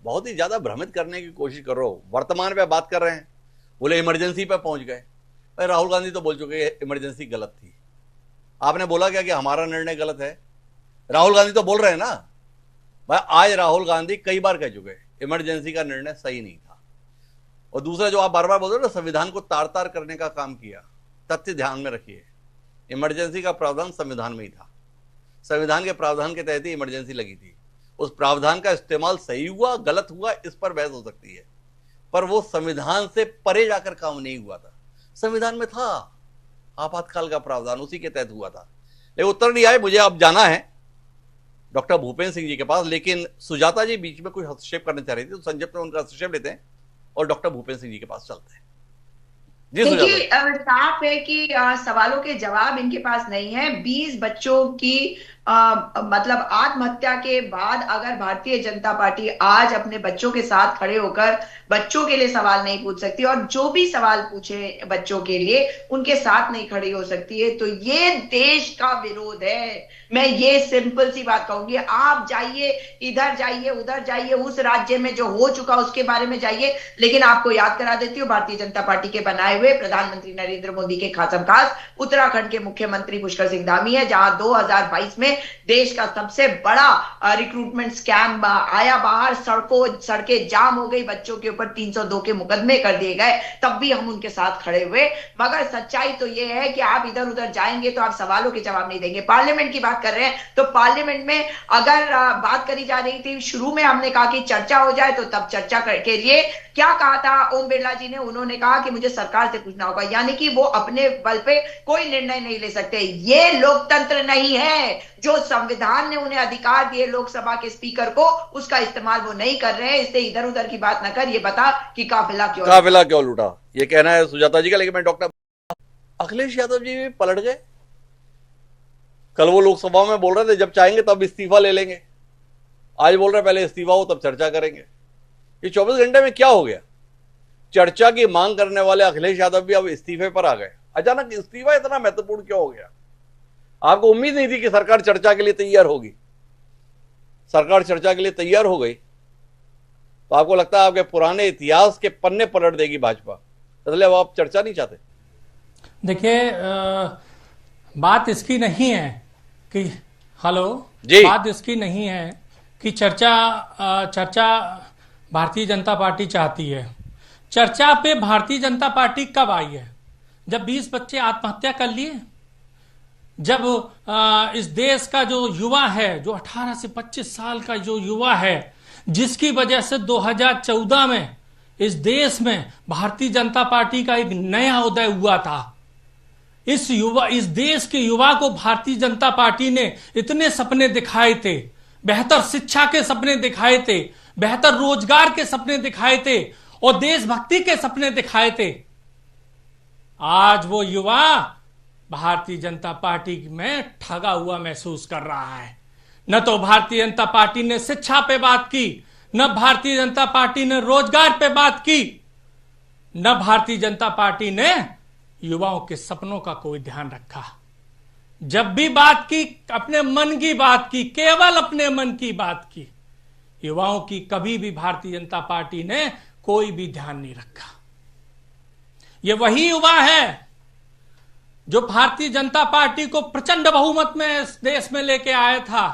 [SPEAKER 1] बहुत ही ज्यादा भ्रमित करने की कोशिश कर रहे हो। वर्तमान पे बात कर रहे हैं, बोले इमरजेंसी पे पहुंच गए। भाई राहुल गांधी तो बोल चुके हैं इमरजेंसी गलत थी। आपने बोला क्या कि हमारा निर्णय गलत है? राहुल गांधी तो बोल रहे हैं ना भाई। आज राहुल गांधी कई बार कह चुके हैं इमरजेंसी का निर्णय सही नहीं था। और दूसरा जो आप बार बार बोल रहे हो ना, संविधान को तार तार करने का काम किया। तथ्य ध्यान में रखिए, इमरजेंसी का प्रावधान संविधान में ही था। संविधान के प्रावधान के तहत ही इमरजेंसी लगी थी। उस प्रावधान का इस्तेमाल सही हुआ गलत हुआ इस पर बहस हो सकती है, पर वो संविधान से परे जाकर काम नहीं हुआ था। संविधान में था आपातकाल का प्रावधान, उसी के तहत हुआ था। लेकिन उत्तर नहीं आए। मुझे अब जाना है डॉक्टर भूपेंद्र सिंह जी के पास, लेकिन सुजाता जी बीच में कुछ हस्तक्षेप करना चाह रही थी, तो संक्षिप्त में उनका हस्तक्षेप लेते हैं और डॉक्टर भूपेंद्र सिंह जी के पास चलते हैं।
[SPEAKER 5] देखिए साफ है कि सवालों के जवाब इनके पास नहीं है। 20 बच्चों की मतलब आत्महत्या के बाद अगर भारतीय जनता पार्टी आज अपने बच्चों के साथ खड़े होकर बच्चों के लिए सवाल नहीं पूछ सकती और जो भी सवाल पूछे बच्चों के लिए उनके साथ नहीं खड़ी हो सकती है, तो ये देश का विरोध है। मैं ये सिंपल सी बात कहूंगी। आप जाइए, इधर जाइए, उधर जाइए, उस राज्य में जो हो चुका उसके बारे में जाइए, लेकिन आपको याद करा देती हूँ भारतीय जनता पार्टी के बनाए हुए प्रधानमंत्री नरेंद्र मोदी के खासम खास उत्तराखंड के मुख्यमंत्री पुष्कर सिंह धामी है, जहां 2022 में देश का सबसे बड़ा रिक्रूटमेंट स्कैम आया बाहर। सड़कें जाम हो गई, बच्चों के ऊपर 302 के मुकदमे कर दिए गए, तब भी हम उनके साथ खड़े हुए। मगर सच्चाई तो यह है कि आप इधर उधर जाएंगे तो आप सवालों के जवाब नहीं देंगे। पार्लियामेंट की बात कर रहे हैं तो पार्लियामेंट में अगर बात करी जा रही थी, शुरू में हमने कहा कि चर्चा हो जाए, तो तब चर्चा के लिए क्या कहा था ओम बिरला जी ने? उन्होंने कहा कि मुझे सरकार से पूछना होगा, यानी कि वो अपने बल पे कोई निर्णय नहीं ले सकते। ये लोकतंत्र नहीं है। जो संविधान ने उन्हें अधिकार दिए लोकसभा के स्पीकर को, उसका इस्तेमाल वो नहीं कर रहे हैं। इससे इधर उधर की बात ना कर, ये बता कि काफिला क्यों
[SPEAKER 1] लूटा, ये कहना है सुजाता जी का। लेकिन मैं डॉक्टर अखिलेश यादव जी भी पलट गए। कल वो लोकसभा में बोल रहे थे जब चाहेंगे तब इस्तीफा ले लेंगे, आज बोल रहे पहले इस्तीफा हो तब चर्चा करेंगे। ये 24 घंटे में क्या हो गया? चर्चा की मांग करने वाले अखिलेश यादव भी अब इस्तीफे पर आ गए। अचानक इस्तीफा इतना महत्वपूर्ण क्यों हो गया? आपको उम्मीद नहीं थी कि सरकार चर्चा के लिए तैयार होगी? सरकार चर्चा के लिए तैयार हो गई तो आपको लगता है आपके पुराने इतिहास के पन्ने पलट देगी भाजपा, इसलिए अब आप चर्चा नहीं चाहते?
[SPEAKER 7] देखिए बात इसकी नहीं है कि बात इसकी नहीं है कि चर्चा भारतीय जनता पार्टी चाहती है। चर्चा पे भारतीय जनता पार्टी कब आई है? जब 20 बच्चे आत्महत्या कर लिए, जब इस देश का जो युवा है, जो 18 से 25 साल का जो युवा है, जिसकी वजह से 2014 में इस देश में भारतीय जनता पार्टी का एक नया उदय हुआ था। इस देश के युवा को भारतीय जनता पार्टी ने इतने सपने दिखाए थे, बेहतर शिक्षा के सपने दिखाए थे, बेहतर रोजगार के सपने दिखाए थे और देशभक्ति के सपने दिखाए थे। आज वो युवा भारतीय जनता पार्टी में ठगा हुआ महसूस कर रहा है। न तो भारतीय जनता पार्टी ने शिक्षा पे बात की, न भारतीय जनता पार्टी ने रोजगार पे बात की, न भारतीय जनता पार्टी ने युवाओं के सपनों का कोई ध्यान रखा। जब भी बात की, अपने मन की बात की, केवल अपने मन की बात की। युवाओं की कभी भी भारतीय जनता पार्टी ने कोई भी ध्यान नहीं रखा। ये वही युवा है जो भारतीय जनता पार्टी को प्रचंड बहुमत में इस देश में लेके आया था,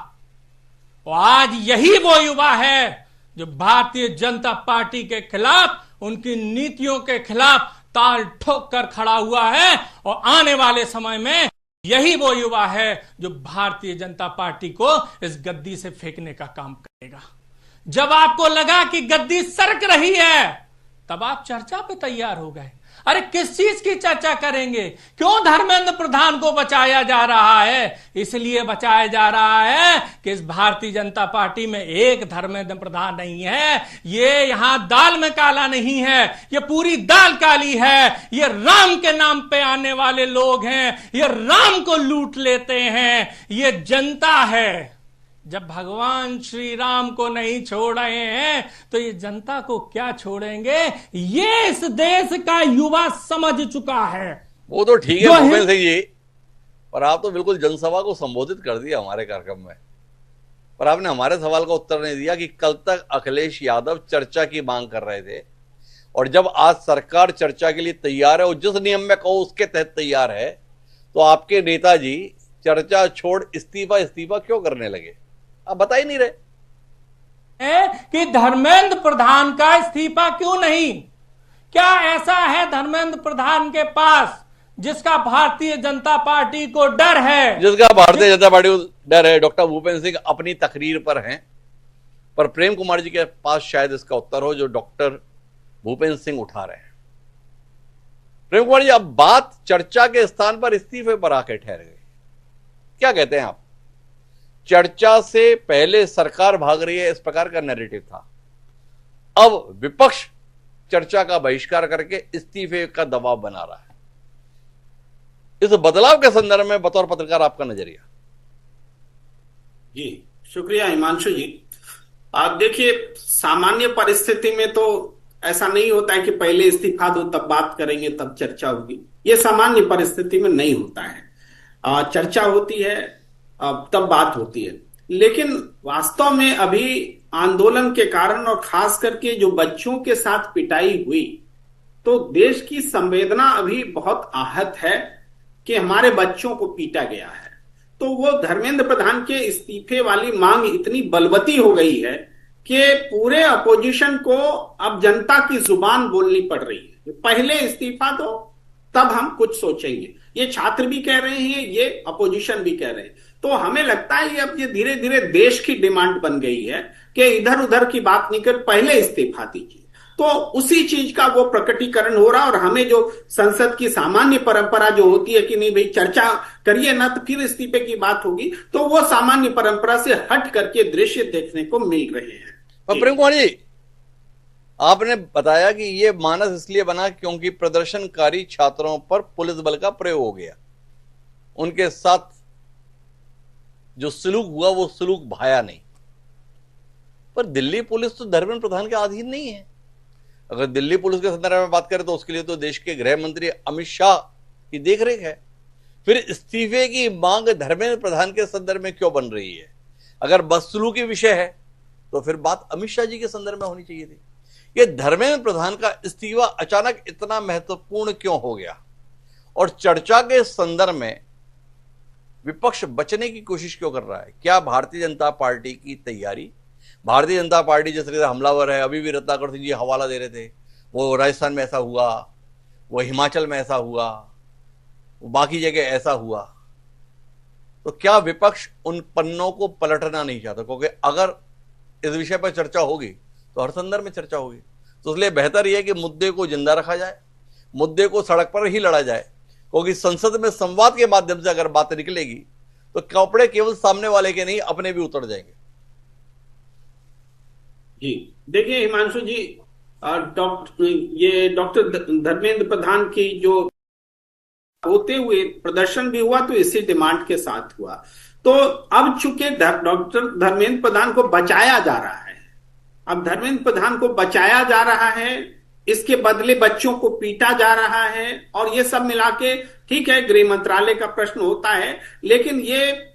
[SPEAKER 7] और आज यही वो युवा है जो भारतीय जनता पार्टी के खिलाफ, उनकी नीतियों के खिलाफ ताल ठोक कर खड़ा हुआ है। और आने वाले समय में यही वो युवा है जो भारतीय जनता पार्टी को इस गद्दी से फेंकने का काम करेगा। जब आपको लगा कि गद्दी सरक रही है, तब आप चर्चा पे तैयार हो गए। अरे किस चीज की चर्चा करेंगे? क्यों धर्मेंद्र प्रधान को बचाया जा रहा है? इसलिए बचाया जा रहा है कि इस भारतीय जनता पार्टी में एक धर्मेंद्र प्रधान नहीं है। ये यहां दाल में काला नहीं है, ये पूरी दाल काली है। ये राम के नाम पे आने वाले लोग हैं, ये राम को लूट लेते हैं, ये जनता है। जब भगवान श्री राम को नहीं छोड़ रहे हैं तो ये जनता को क्या छोड़ेंगे? ये इस देश का युवा समझ चुका है।
[SPEAKER 1] वो तो ठीक है भूपेंद्र सिंह जी, पर आप तो बिल्कुल जनसभा को संबोधित कर दिया हमारे कार्यक्रम में, पर आपने हमारे सवाल का उत्तर नहीं दिया कि कल तक अखिलेश यादव चर्चा की मांग कर रहे थे, और जब आज सरकार चर्चा के लिए तैयार है और जिस नियम में कहो उसके तहत तैयार है, तो आपके नेताजी चर्चा छोड़ इस्तीफा क्यों करने लगे? आप बता ही नहीं रहे
[SPEAKER 7] कि धर्मेंद्र प्रधान का इस्तीफा क्यों नहीं। क्या ऐसा है धर्मेंद्र प्रधान के पास जिसका भारतीय जनता पार्टी को डर है?
[SPEAKER 1] जिसका भारतीय जनता पार्टी को डर है डॉक्टर भूपेंद्र सिंह अपनी तकरीर पर हैं, पर प्रेम कुमार जी के पास शायद इसका उत्तर हो जो डॉक्टर भूपेंद्र सिंह उठा रहे हैं। प्रेम कुमार जी, अब बात चर्चा के स्थान पर इस्तीफे पर आके ठहर गई, क्या कहते हैं आप? चर्चा से पहले सरकार भाग रही है, इस प्रकार का नैरेटिव था। अब विपक्ष चर्चा का बहिष्कार करके इस्तीफे का दबाव बना रहा है। इस बदलाव के संदर्भ में बतौर पत्रकार आपका नजरिया?
[SPEAKER 8] जी शुक्रिया हिमांशु जी। आप देखिए, सामान्य परिस्थिति में तो ऐसा नहीं होता है कि पहले इस्तीफा दो तब बात करेंगे तब चर्चा होगी। ये सामान्य परिस्थिति में नहीं होता है। चर्चा होती है तब बात होती है, लेकिन वास्तव में अभी आंदोलन के कारण और खास करके जो बच्चों के साथ पिटाई हुई, तो देश की संवेदना अभी बहुत आहत है कि हमारे बच्चों को पीटा गया है। तो वो धर्मेंद्र प्रधान के इस्तीफे वाली मांग इतनी बलवती हो गई है कि पूरे अपोजिशन को अब जनता की जुबान बोलनी पड़ रही है। पहले इस्तीफा दो तब हम कुछ सोचेंगे, ये छात्र भी कह रहे हैं, ये अपोजिशन भी कह रहे हैं। तो हमें लगता है अब ये धीरे धीरे देश की डिमांड बन गई है कि इधर उधर की बात नहीं कर, पहले इस्तीफा दीजिए। तो उसी चीज का वो प्रकटीकरण हो रहा है। और हमें जो संसद की सामान्य परंपरा जो होती है कि नहीं भाई चर्चा करिए ना तो फिर इस्तीफे की बात होगी, तो वो सामान्य परंपरा से हट करके दृश्य देखने को मिल रहे हैं।
[SPEAKER 1] प्रेम कुमार जी, आपने बताया कि ये मानस इसलिए बना क्योंकि प्रदर्शनकारी छात्रों पर पुलिस बल का प्रयोग हो गया, उनके साथ जो सलूक हुआ वो सलूक भाया नहीं। पर दिल्ली पुलिस तो धर्मेंद्र प्रधान के अधीन नहीं है। अगर दिल्ली पुलिस के संदर्भ में बात करें तो उसके लिए तो देश के गृह मंत्री अमित शाह की देखरेख है। फिर इस्तीफे की मांग धर्मेंद्र प्रधान के संदर्भ में क्यों बन रही है? अगर बदसलूकी विषय है तो फिर बात अमित शाह जी के संदर्भ में होनी चाहिए थी। ये धर्मेंद्र प्रधान का इस्तीफा अचानक इतना महत्वपूर्ण क्यों हो गया? और चर्चा के संदर्भ में विपक्ष बचने की कोशिश क्यों कर रहा है? क्या भारतीय जनता पार्टी की तैयारी, भारतीय जनता पार्टी जिस तरह से हमलावर है, अभी भी रत्नाकर सिंह जी हवाला दे रहे थे, वो राजस्थान में ऐसा हुआ, वो हिमाचल में ऐसा हुआ, वो बाकी जगह ऐसा हुआ, तो क्या विपक्ष उन पन्नों को पलटना नहीं चाहता? क्योंकि अगर इस विषय पर चर्चा होगी तो हर संदर्भ में चर्चा होगी। तो इसलिए बेहतर यह है कि मुद्दे को जिंदा रखा जाए, मुद्दे को सड़क पर ही लड़ा जाए, क्योंकि संसद में संवाद के माध्यम से अगर बात निकलेगी तो कपड़े केवल सामने वाले के नहीं अपने भी उतर जाएंगे।
[SPEAKER 8] जी देखिए हिमांशु जी, ये डॉक्टर धर्मेंद्र प्रधान की जो होते हुए प्रदर्शन भी हुआ तो इसी डिमांड के साथ हुआ। तो अब चूंकि डॉक्टर धर्मेंद्र प्रधान को बचाया जा रहा है, अब धर्मेंद्र प्रधान को बचाया जा रहा है, इसके बदले बच्चों को पीटा जा रहा है, और ये सब मिला के ठीक है गृह मंत्रालय का प्रश्न होता है, लेकिन ये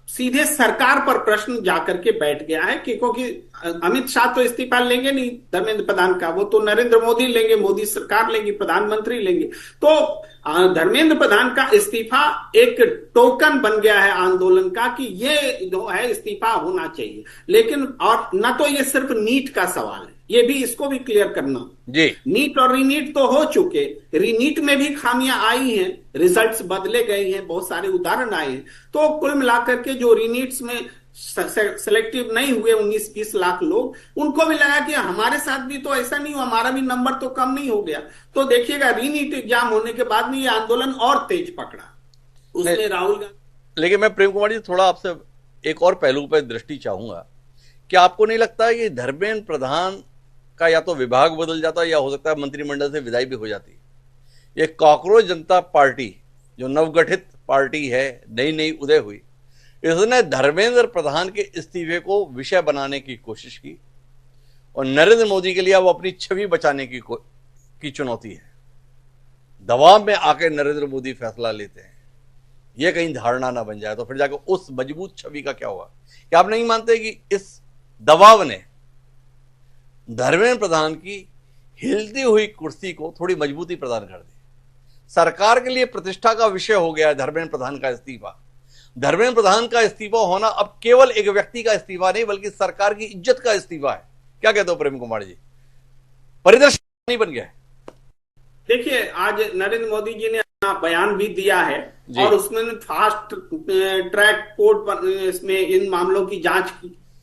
[SPEAKER 8] सीधे सरकार पर प्रश्न जाकर के बैठ गया है क्योंकि अमित शाह तो इस्तीफा लेंगे नहीं धर्मेंद्र प्रधान का, वो तो नरेंद्र मोदी लेंगे, मोदी सरकार लेंगी, प्रधानमंत्री लेंगे। तो धर्मेंद्र प्रधान का इस्तीफा एक टोकन बन गया है आंदोलन का कि ये जो है इस्तीफा होना चाहिए। लेकिन और न तो ये सिर्फ नीट का सवाल है, ये भी इसको भी क्लियर करना जी। नीट और रीनीट तो हो चुके, रीनीट में भी खामियां आई हैं, रिजल्ट्स बदले गए हैं, बहुत सारे उदाहरण आए हैं। तो कुल मिलाकर के जो रीनीट्स में सेलेक्टिव नहीं हुए 19-20 लाख लोग, उनको भी लगा कि हमारे साथ भी तो ऐसा नहीं हुआ, हमारा भी नंबर तो कम नहीं हो गया। तो देखिएगा रीनीट एग्जाम होने के बाद में ये आंदोलन और तेज पकड़ा, उसमें राहुल गांधी।
[SPEAKER 1] लेकिन मैं प्रेम कुमार जी थोड़ा आपसे एक और पहलू पर दृष्टि चाहूंगा कि आपको नहीं लगता है कि धर्मेंद्र प्रधान का या तो विभाग बदल जाता या हो सकता है मंत्रिमंडल से विदाई भी हो जाती। ये कॉकरोच जनता पार्टी जो नवगठित पार्टी है, नई नई उदय हुई, इसने धर्मेंद्र प्रधान के इस्तीफे को विषय बनाने की कोशिश की और नरेंद्र मोदी के लिए अब अपनी छवि बचाने की चुनौती है। दबाव में आके नरेंद्र मोदी फैसला लेते हैं, यह कहीं धारणा ना बन जाए तो फिर जाकर उस मजबूत छवि का क्या होगा। क्या आप नहीं मानते कि इस दबाव ने धर्मेंद्र प्रधान की हिलती हुई कुर्सी को थोड़ी मजबूती प्रदान कर दी? सरकार के लिए प्रतिष्ठा का विषय हो गया है धर्मेंद्र प्रधान का इस्तीफा। धर्मेंद्र प्रधान का इस्तीफा होना अब केवल एक व्यक्ति का इस्तीफा नहीं बल्कि सरकार की इज्जत का इस्तीफा है। क्या कहते हो प्रेम कुमार जी, परिदृश्य नहीं बन गया है?
[SPEAKER 8] देखिए, आज नरेंद्र मोदी जी ने अपना बयान भी दिया है और उसमें फास्ट ट्रैक कोर्ट पर इसमें इन मामलों की जांच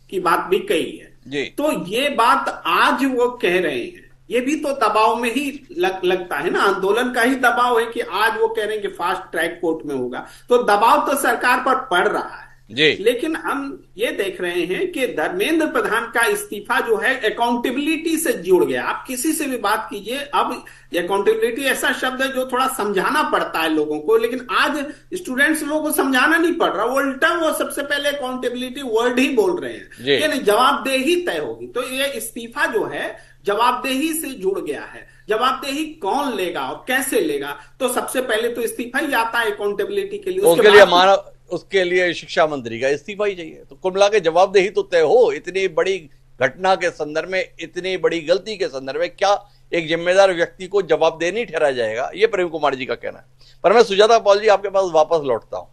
[SPEAKER 8] की बात भी कही है
[SPEAKER 1] जी।
[SPEAKER 8] तो ये बात आज वो कह रहे हैं, ये भी तो दबाव में ही लगता है ना, आंदोलन का ही दबाव है कि आज वो कह रहे हैं कि फास्ट ट्रैक कोर्ट में होगा, तो दबाव तो सरकार पर पड़ रहा है
[SPEAKER 1] जी।
[SPEAKER 8] लेकिन हम ये देख रहे हैं कि धर्मेंद्र प्रधान का इस्तीफा जो है अकाउंटेबिलिटी से जुड़ गया। आप किसी से भी बात कीजिए, अब अकाउंटेबिलिटी ऐसा शब्द है जो थोड़ा समझाना पड़ता है लोगों को, लेकिन आज स्टूडेंट्स लोगों को समझाना नहीं पड़ रहा, उल्टा वो सबसे पहले अकाउंटेबिलिटी वर्ड ही बोल रहे हैं, यानी जवाबदेही तय होगी। तो ये इस्तीफा जो है जवाबदेही से जुड़ गया है। जवाबदेही कौन लेगा और कैसे लेगा, तो सबसे पहले तो इस्तीफा ही आता है अकाउंटेबिलिटी के लिए।
[SPEAKER 1] उसके लिए शिक्षा मंत्री का इस्तीफा ही चाहिए। तो कुल मिला के जवाबदेही तो तय हो। इतनी बड़ी घटना के संदर्भ में, इतनी बड़ी गलती के संदर्भ में क्या एक जिम्मेदार व्यक्ति को जवाबदेह नहीं ठहराया जाएगा? ये प्रेम कुमार जी का कहना है। पर मैं सुजाता पॉल जी आपके पास वापस लौटता हूं।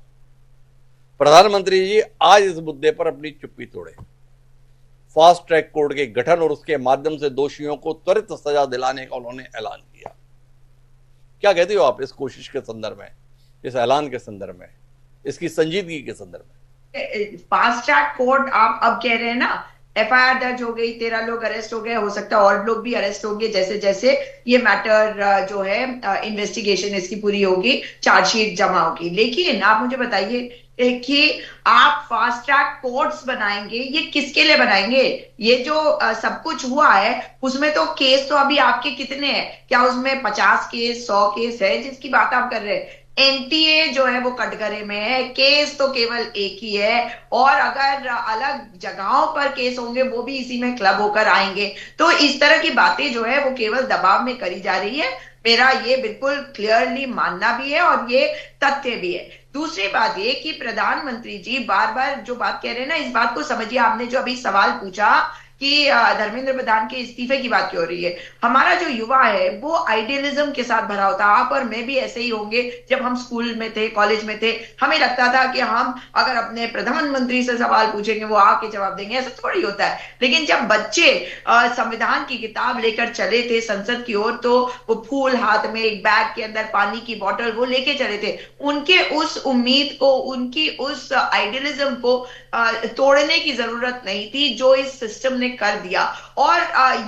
[SPEAKER 1] प्रधानमंत्री जी आज इस मुद्दे पर अपनी चुप्पी तोड़े, फास्ट ट्रैक कोर्ट के गठन और उसके माध्यम से दोषियों को त्वरित सजा दिलाने का उन्होंने ऐलान किया। क्या कहते हो आप इस कोशिश के संदर्भ में, इस ऐलान के संदर्भ में, इसकी संजीदगी के संदर्भ में?
[SPEAKER 5] फास्ट ट्रैक कोर्ट आप अब कह रहे हैं ना, एफआईआर दर्ज हो गई, 13 लोग अरेस्ट हो गए, हो सकता है और लोग भी अरेस्ट होंगे जैसे जैसे ये मैटर जो है इन्वेस्टिगेशन इसकी पूरी होगी, चार्जशीट जमा होगी। लेकिन आप मुझे बताइए कि आप फास्ट ट्रैक कोर्ट्स बनाएंगे, ये किसके लिए बनाएंगे? ये जो सब कुछ हुआ है उसमें तो केस तो अभी आपके कितने हैं? क्या उसमें 50 केस 100 केस है जिसकी बात आप कर रहे हैं? एनटीए जो है वो कटघरे में है, केस तो केवल एक ही है, और अगर अलग जगहों पर केस होंगे वो भी इसी में क्लब होकर आएंगे। तो इस तरह की बातें जो है वो केवल दबाव में करी जा रही है, मेरा ये बिल्कुल क्लियरली मानना भी है और ये तथ्य भी है। दूसरी बात ये कि प्रधानमंत्री जी बार बार जो बात कह रहे हैं ना, इस बात को समझिए। आपने जो अभी सवाल पूछा कि धर्मेंद्र प्रधान के इस्तीफे की बात क्यों हो रही है, हमारा जो युवा है वो आइडियलिज्म के साथ भरा होता है। आप और मैं भी ऐसे ही होंगे। जब हम स्कूल में थे, कॉलेज में थे, हमें लगता था कि हम अगर अपने प्रधानमंत्री से सवाल पूछेंगे वो आके जवाब देंगे, ऐसा थोड़ी होता है। लेकिन जब बच्चे संविधान की किताब लेकर चले थे संसद की ओर, तो वो फूल हाथ में, एक बैग के अंदर पानी की बोतल वो लेके चले थे। उनके उस उम्मीद को, उनकी उस आइडियलिज्म को तोड़ने की जरूरत नहीं थी जो इस सिस्टम ने कर दिया। और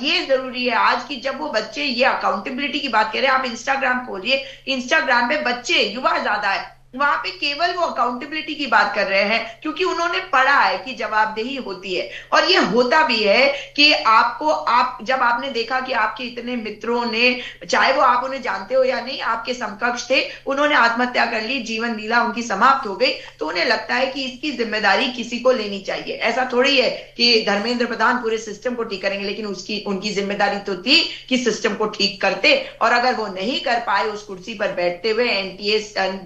[SPEAKER 5] ये जरूरी है आज की, जब वो बच्चे ये अकाउंटेबिलिटी की बात कर रहे हैं, आप इंस्टाग्राम खोलिए, इंस्टाग्राम पे बच्चे, युवा ज्यादा है, वहां पे केवल वो अकाउंटेबिलिटी की बात कर रहे हैं क्योंकि उन्होंने पढ़ा है कि जवाबदेही होती है। और ये होता भी है कि आप जब आपने देखा कि आपके इतने मित्रों ने, चाहे वो आप उन्हें जानते हो या नहीं, आपके समकक्ष थे, उन्होंने आत्महत्या कर ली, जीवन लीला उनकी समाप्त हो गई, तो उन्हें लगता है कि इसकी जिम्मेदारी किसी को लेनी चाहिए। ऐसा थोड़ी है कि धर्मेंद्र प्रधान पूरे सिस्टम को ठीक करेंगे, लेकिन उनकी जिम्मेदारी तो थी कि सिस्टम को ठीक करते। और अगर वो नहीं कर पाए उस कुर्सी पर बैठते हुए, एनटीए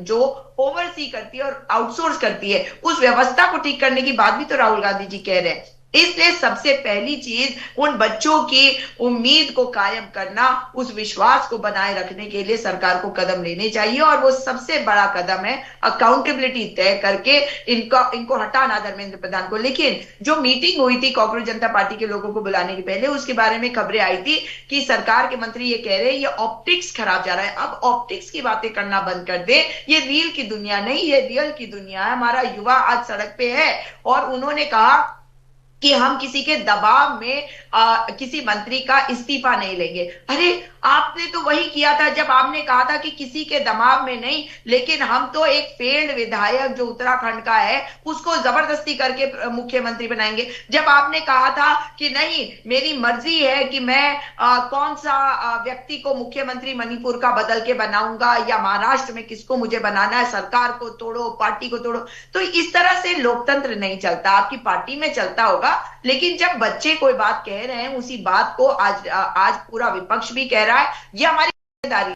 [SPEAKER 5] जो ओवरसी करती है और आउटसोर्स करती है, उस व्यवस्था को ठीक करने की बात भी तो राहुल गांधी जी कह रहे हैं। इसलिए सबसे पहली चीज उन बच्चों की उम्मीद को कायम करना, उस विश्वास को बनाए रखने के लिए सरकार को कदम लेने चाहिए। और वो सबसे बड़ा कदम है अकाउंटेबिलिटी तय करके इनको हटाना धर्मेंद्र प्रधान को। लेकिन जो मीटिंग हुई थी कांग्रेस जनता पार्टी के लोगों को बुलाने के पहले, उसके बारे में खबरें आई थी कि सरकार के मंत्री ये कह रहे हैं ये ऑप्टिक्स खराब जा रहा है। अब ऑप्टिक्स की बातें करना बंद कर दे, ये रील की दुनिया नहीं, ये रियल की दुनिया है। हमारा युवा आज सड़क पे है और उन्होंने कहा कि हम किसी के दबाव में किसी मंत्री का इस्तीफा नहीं लेंगे। अरे आपने तो वही किया था जब आपने कहा था कि किसी के दबाव में नहीं, लेकिन हम तो एक फेल्ड विधायक जो उत्तराखंड का है उसको जबरदस्ती करके मुख्यमंत्री बनाएंगे। जब आपने कहा था कि नहीं मेरी मर्जी है कि मैं कौन सा व्यक्ति को मुख्यमंत्री मणिपुर का बदल के बनाऊंगा या महाराष्ट्र में किसको मुझे बनाना है, सरकार को तोड़ो, पार्टी को तोड़ो, तो इस तरह से लोकतंत्र नहीं चलता। आपकी पार्टी में चलता होगा, लेकिन जब बच्चे कोई बात कह रहे हैं उसी बात को आज पूरा विपक्ष भी कह रहा है। ये हमारी जिम्मेदारी,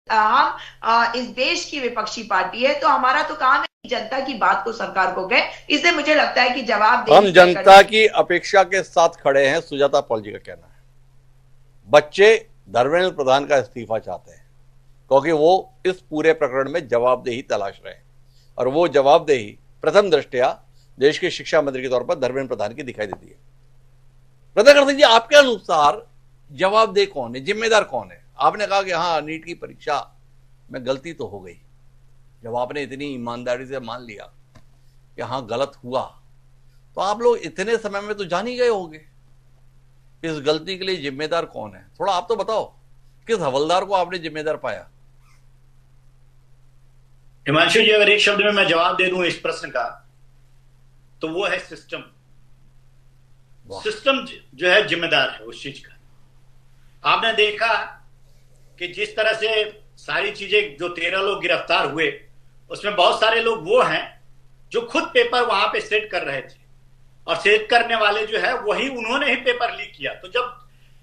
[SPEAKER 5] हम इस देश की विपक्षी पार्टी है तो हमारा तो काम है जनता की बात को सरकार को कहे। इसलिए मुझे लगता है कि जवाब
[SPEAKER 1] हम जनता की अपेक्षा के साथ खड़े हैं। सुजाता पॉल जी का कहना है बच्चे धर्मेंद्र प्रधान का इस्तीफा चाहते हैं क्योंकि वो इस पूरे प्रकरण में जवाबदेही तलाश रहे हैं और वो जवाबदेही प्रथम दृष्टया देश के शिक्षा मंत्री के तौर पर धर्मेंद्र प्रधान की दिखाई देती है। रत्नाकर सिंह जी, आपके अनुसार जवाबदेह कौन है, जिम्मेदार कौन है? आपने कहा कि हाँ नीट की परीक्षा में गलती तो हो गई। जब आपने इतनी ईमानदारी से मान लिया कि हाँ गलत हुआ, तो आप लोग इतने समय में तो जान ही गए होंगे इस गलती के लिए जिम्मेदार कौन है। थोड़ा आप तो बताओ, किस हवलदार को आपने जिम्मेदार पाया?
[SPEAKER 6] हिमांशु जी, अगर एक शब्द में मैं जवाब दे दूं इस प्रश्न का, तो वो है सिस्टम। सिस्टम जो है जिम्मेदार है उस चीज का। आपने देखा कि जिस तरह से सारी चीजें, जो 13 लोग गिरफ्तार हुए उसमें बहुत सारे लोग वो हैं जो खुद पेपर वहां पे सेट कर रहे थे और सेट करने वाले जो है वही उन्होंने ही पेपर लीक किया। तो जब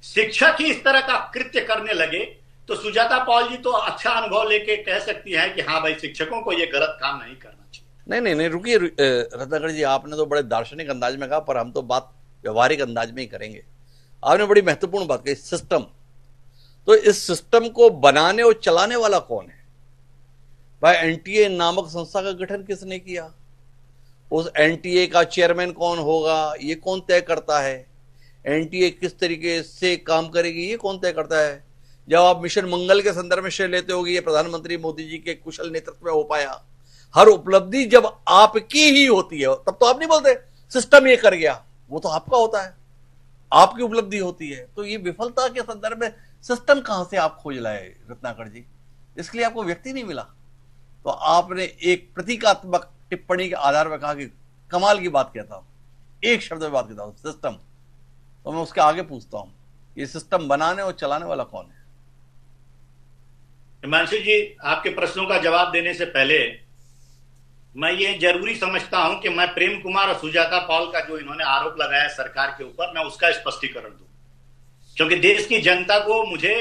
[SPEAKER 6] शिक्षक ही इस तरह का कृत्य करने लगे तो सुजाता पॉल जी तो अच्छा अनुभव लेके कह सकती हैं कि हाँ भाई शिक्षकों को ये गलत काम नहीं करना चाहिए।
[SPEAKER 1] नहीं रुकिए रत्नाकर जी, आपने तो बड़े दार्शनिक अंदाज में कहा, पर हम तो बात व्यवहारिक अंदाज में ही करेंगे। आपने बड़ी महत्वपूर्ण बात कही, सिस्टम। तो इस सिस्टम को बनाने और चलाने वाला कौन है? भाई एनटीए नामक संस्था का गठन किसने किया? उस एनटीए का चेयरमैन कौन होगा, ये कौन तय करता है? एनटीए किस तरीके से काम करेगी, ये कौन तय करता है? जब आप मिशन मंगल के संदर्भ में श्रेय लेते होगी, ये प्रधानमंत्री मोदी जी के कुशल नेतृत्व में हो पाया। हर उपलब्धि जब आपकी ही होती है तब तो आप नहीं बोलते सिस्टम ये कर गया, वो तो आपका होता है, आपकी उपलब्धि होती है। तो ये विफलता के संदर्भ में सिस्टम कहां से आप खोज लाए रत्नाकर जी? इसके लिए आपको व्यक्ति नहीं मिला। तो आपने एक प्रतीकात्मक टिप्पणी के आधार पर कहा कि कमाल की बात कहता हूं, एक शब्द में बात कहता हूं, सिस्टम। तो मैं उसके आगे पूछता हूं, ये सिस्टम बनाने और चलाने वाला कौन है?
[SPEAKER 6] हिमांशु जी, आपके प्रश्नों का जवाब देने से पहले मैं ये जरूरी समझता हूं कि मैं प्रेम कुमार और सुजाता पॉल का जो इन्होंने आरोप लगाया सरकार के ऊपर, मैं उसका स्पष्टीकरण दूं, क्योंकि देश की जनता को मुझे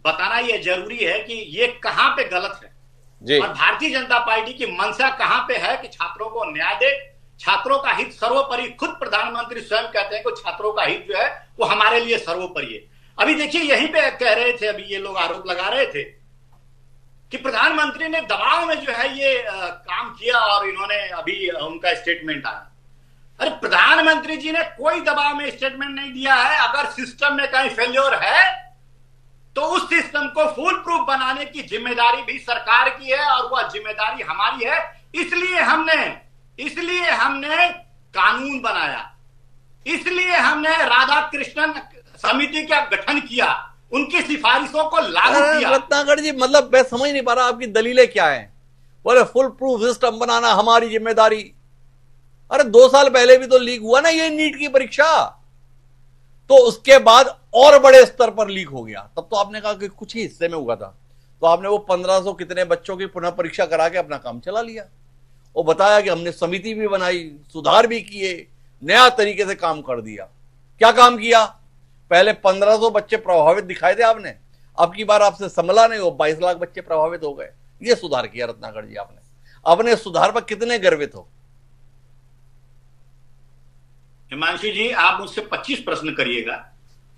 [SPEAKER 6] बताना यह जरूरी है कि ये कहां पे गलत है जी। और भारतीय जनता पार्टी की मंशा कहां पे है कि छात्रों को न्याय दे, छात्रों का हित सर्वोपरि। खुद प्रधानमंत्री स्वयं कहते हैं कि छात्रों का हित जो है वो हमारे लिए सर्वोपरि है। अभी देखिए यहीं पे कह रहे थे, अभी ये लोग आरोप लगा रहे थे कि प्रधानमंत्री ने दबाव में जो है ये काम किया और इन्होंने अभी उनका स्टेटमेंट आया। अरे प्रधानमंत्री जी ने कोई दबाव में स्टेटमेंट नहीं दिया है। अगर सिस्टम में कहीं फेल्योर है तो उस सिस्टम को फुल प्रूफ बनाने की जिम्मेदारी भी सरकार की है और वह जिम्मेदारी हमारी है। इसलिए हमने कानून बनाया, इसलिए हमने राधा कृष्णन समिति का गठन किया, उनकी सिफारिशों को लागू किया।
[SPEAKER 1] रत्नाकर जी, मतलब मैं समझ नहीं पा रहा आपकी दलीलें क्या हैं। बोले फुल प्रूफ सिस्टम बनाना हमारी जिम्मेदारी। अरे 2 साल पहले भी तो लीक हुआ ना ये नीट की परीक्षा, तो उसके बाद और बड़े स्तर पर लीक हो गया। तब तो आपने कहा कि कुछ ही हिस्से में हुआ था, तो आपने वो 1500 कितने बच्चों की पुनः परीक्षा करा के अपना काम चला लिया और बताया कि हमने समिति भी बनाई, सुधार भी किए, नया तरीके से काम कर दिया। क्या काम किया? पहले 1500 बच्चे प्रभावित दिखाए थे आपने, अब की बार आपसे संभला नहीं हो, 22 लाख बच्चे प्रभावित हो गए। ये सुधार किया रत्नाकर जी आपने। अपने सुधार पर कितने गर्वित हो?
[SPEAKER 6] हिमांशु जी, आप मुझसे 25 प्रश्न करिएगा,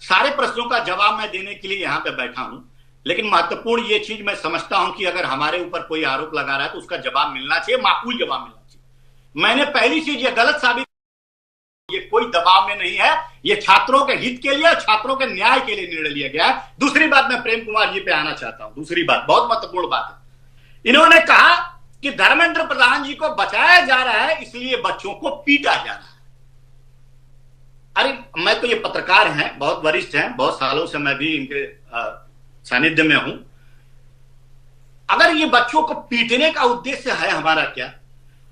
[SPEAKER 6] सारे प्रश्नों का जवाब मैं देने के लिए यहां पे बैठा हूं, लेकिन महत्वपूर्ण ये चीज मैं समझता हूं कि अगर हमारे ऊपर कोई आरोप लगा रहा है तो उसका जवाब मिलना चाहिए, माकूल जवाब मिलना चाहिए। मैंने पहली चीज ये गलत साबित, ये कोई दबाव में नहीं है, ये छात्रों के हित के लिए और छात्रों के न्याय के लिए निर्णय लिया गया है। दूसरी बात, मैं प्रेम कुमार जी पे आना चाहता हूं। दूसरी बात बहुत महत्वपूर्ण बात है, इन्होंने कहा कि धर्मेंद्र प्रधान जी को बचाया जा रहा है इसलिए बच्चों को पीटा जा रहा है। अरे मैं तो ये पत्रकार हैं, बहुत वरिष्ठ हैं, बहुत सालों से मैं भी इनके सानिध्य में हूं। अगर ये बच्चों को पीटने का उद्देश्य है हमारा क्या?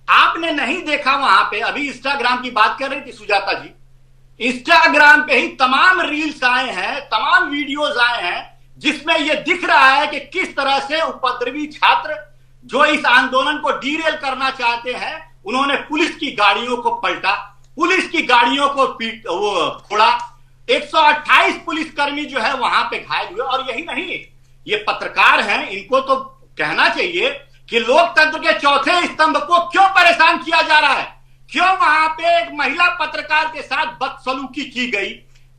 [SPEAKER 6] आपने नहीं देखा वहां पे, अभी इंस्टाग्राम की बात कर रही थी सुजाता जी, इंस्टाग्राम पे ही तमाम रील्स आए हैं, तमाम वीडियोस आए हैं जिसमें यह दिख रहा है कि किस तरह से उपद्रवी छात्र जो इस आंदोलन को डीरेल करना चाहते हैं, उन्होंने पुलिस की गाड़ियों को पलटा, पुलिस की गाड़ियों को फोड़ा, 128 पुलिसकर्मी जो है वहां पे घायल हुए। और यही नहीं, ये पत्रकार हैं, इनको तो कहना चाहिए कि लोकतंत्र के चौथे स्तंभ को क्यों परेशान किया जा रहा है, क्यों वहां पे एक महिला पत्रकार के साथ बदसलूकी की गई,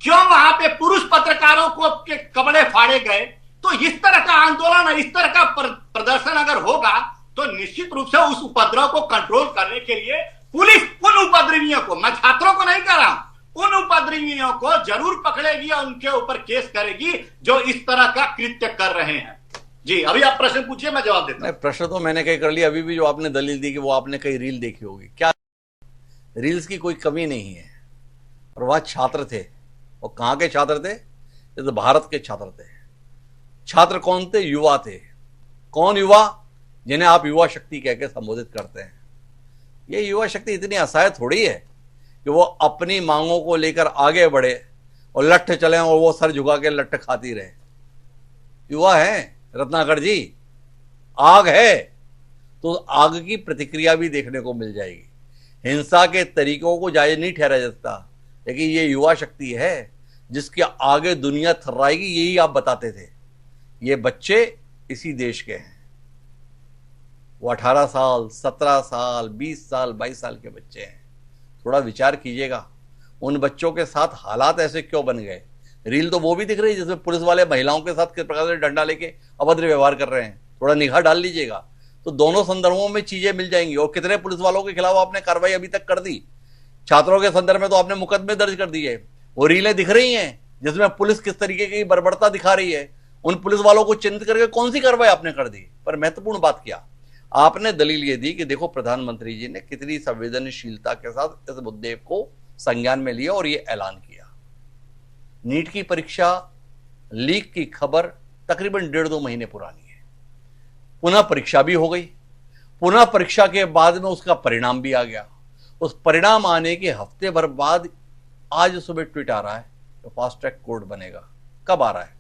[SPEAKER 6] क्यों वहां पे पुरुष पत्रकारों को के कपड़े फाड़े गए। तो इस तरह का आंदोलन, इस तरह का प्रदर्शन अगर होगा तो निश्चित रूप से उस उपद्रव को कंट्रोल करने के लिए पुलिस उन उपद्रवियों को, मैं छात्रों को नहीं कह रहा हूं, उन उपद्रवियों को जरूर पकड़ेगी और उनके ऊपर केस करेगी जो इस तरह का कृत्य कर रहे हैं। जी, अभी आप प्रश्न पूछिए, मैं जवाब देता हूं।
[SPEAKER 1] प्रश्न तो मैंने कहीं कर लिया। अभी भी जो आपने दलील दी कि वो आपने कई रील देखी होगी, क्या रील्स की कोई कमी नहीं है। और वह छात्र थे, और कहां के छात्र थे? ये तो भारत के छात्र थे। छात्र कौन थे? युवा थे। कौन युवा? जिन्हें आप युवा शक्ति कह के संबोधित करते हैं। ये युवा शक्ति इतनी असहाय थोड़ी है कि वो अपनी मांगों को लेकर आगे बढ़े और लट्ठ चले और वो सर झुका के लट्ठ खाती रहे। युवा है रत्नाकर जी, आग है तो आग की प्रतिक्रिया भी देखने को मिल जाएगी। हिंसा के तरीकों को जायज नहीं ठहरा जाता, लेकिन ये युवा शक्ति है जिसके आगे दुनिया थर्राएगी, यही आप बताते थे। ये बच्चे इसी देश के हैं, वो 18 साल, 17 साल, 20 साल, 22 साल के बच्चे हैं। थोड़ा विचार कीजिएगा, उन बच्चों के साथ हालात ऐसे क्यों बन गए। रील तो वो भी दिख रही है जिसमें पुलिस वाले महिलाओं के साथ किस प्रकार से डंडा लेके अभद्र व्यवहार कर रहे हैं। थोड़ा निगाह डाल लीजिएगा तो दोनों संदर्भों में चीजें मिल जाएंगी। और कितने पुलिस वालों के खिलाफ आपने कार्रवाई अभी तक कर दी? छात्रों के संदर्भ में तो आपने मुकदमे दर्ज कर दिए। वो रीलें दिख रही हैं जिसमें पुलिस किस तरीके की बर्बरता दिखा रही है। उन पुलिस वालों को चिन्हित करके कौन सी कार्रवाई आपने कर दी? पर महत्वपूर्ण बात क्या, आपने दलील ये दी कि देखो प्रधानमंत्री जी ने कितनी संवेदनशीलता के साथ इस मुद्दे को संज्ञान में लिया और ये ऐलान किया। नीट की परीक्षा लीक की खबर तकरीबन 1.5-2 महीने पुरानी है। पुनः परीक्षा भी हो गई। पुनः परीक्षा के बाद में उसका परिणाम भी आ गया। उस परिणाम आने के हफ्ते भर बाद आज सुबह ट्वीट आ रहा है तो फास्ट ट्रैक कोर्ट बनेगा। कब आ रहा है?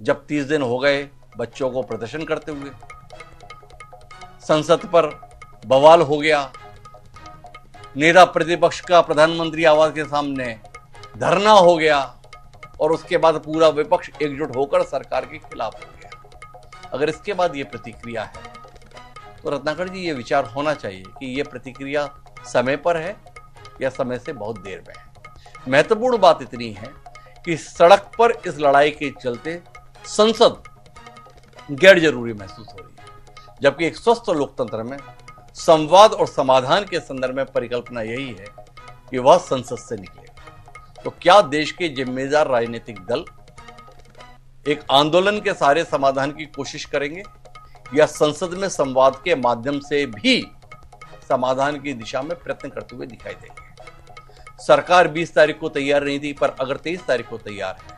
[SPEAKER 1] जब 30 दिन हो गए बच्चों को प्रदर्शन करते हुए, संसद पर बवाल हो गया, नेता प्रतिपक्ष का प्रधानमंत्री आवास के सामने धरना हो गया और उसके बाद पूरा विपक्ष एकजुट होकर सरकार के खिलाफ हो गया। अगर इसके बाद ये प्रतिक्रिया है तो रत्नाकर जी ये विचार होना चाहिए कि ये प्रतिक्रिया समय पर है या समय से बहुत देर में है। महत्वपूर्ण बात इतनी है कि सड़क पर इस लड़ाई के चलते संसद गैर जरूरी महसूस हो रही है, जबकि एक स्वस्थ लोकतंत्र में संवाद और समाधान के संदर्भ में परिकल्पना यही है कि वह संसद से निकलेगा। तो क्या देश के जिम्मेदार राजनीतिक दल एक आंदोलन के सारे समाधान की कोशिश करेंगे या संसद में संवाद के माध्यम से भी समाधान की दिशा में प्रयत्न करते हुए दिखाई देंगे? सरकार 20 तारीख को तैयार नहीं थी, पर अगर 23 तारीख को तैयार है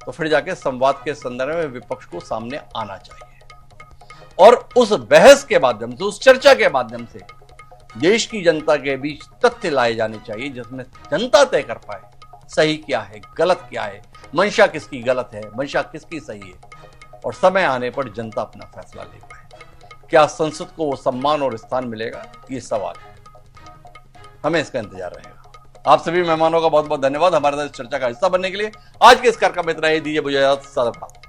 [SPEAKER 1] तो फिर जाके संवाद के संदर्भ में विपक्ष को सामने आना चाहिए और उस बहस के माध्यम से, उस चर्चा के माध्यम से देश की जनता के बीच तथ्य लाए जाने चाहिए जिसमें जनता तय कर पाए सही क्या है, गलत क्या है, मंशा किसकी गलत है, मंशा किसकी सही है, और समय आने पर जनता अपना फैसला ले पाए। क्या संसद को वो सम्मान और स्थान मिलेगा, ये सवाल है। हमें इसका इंतजार रहेगा। आप सभी मेहमानों का बहुत बहुत धन्यवाद हमारे साथ इस चर्चा का हिस्सा बनने के लिए। आज के इस कार्यक्रम में इतना ही। दीजिए मुझे इजाजत।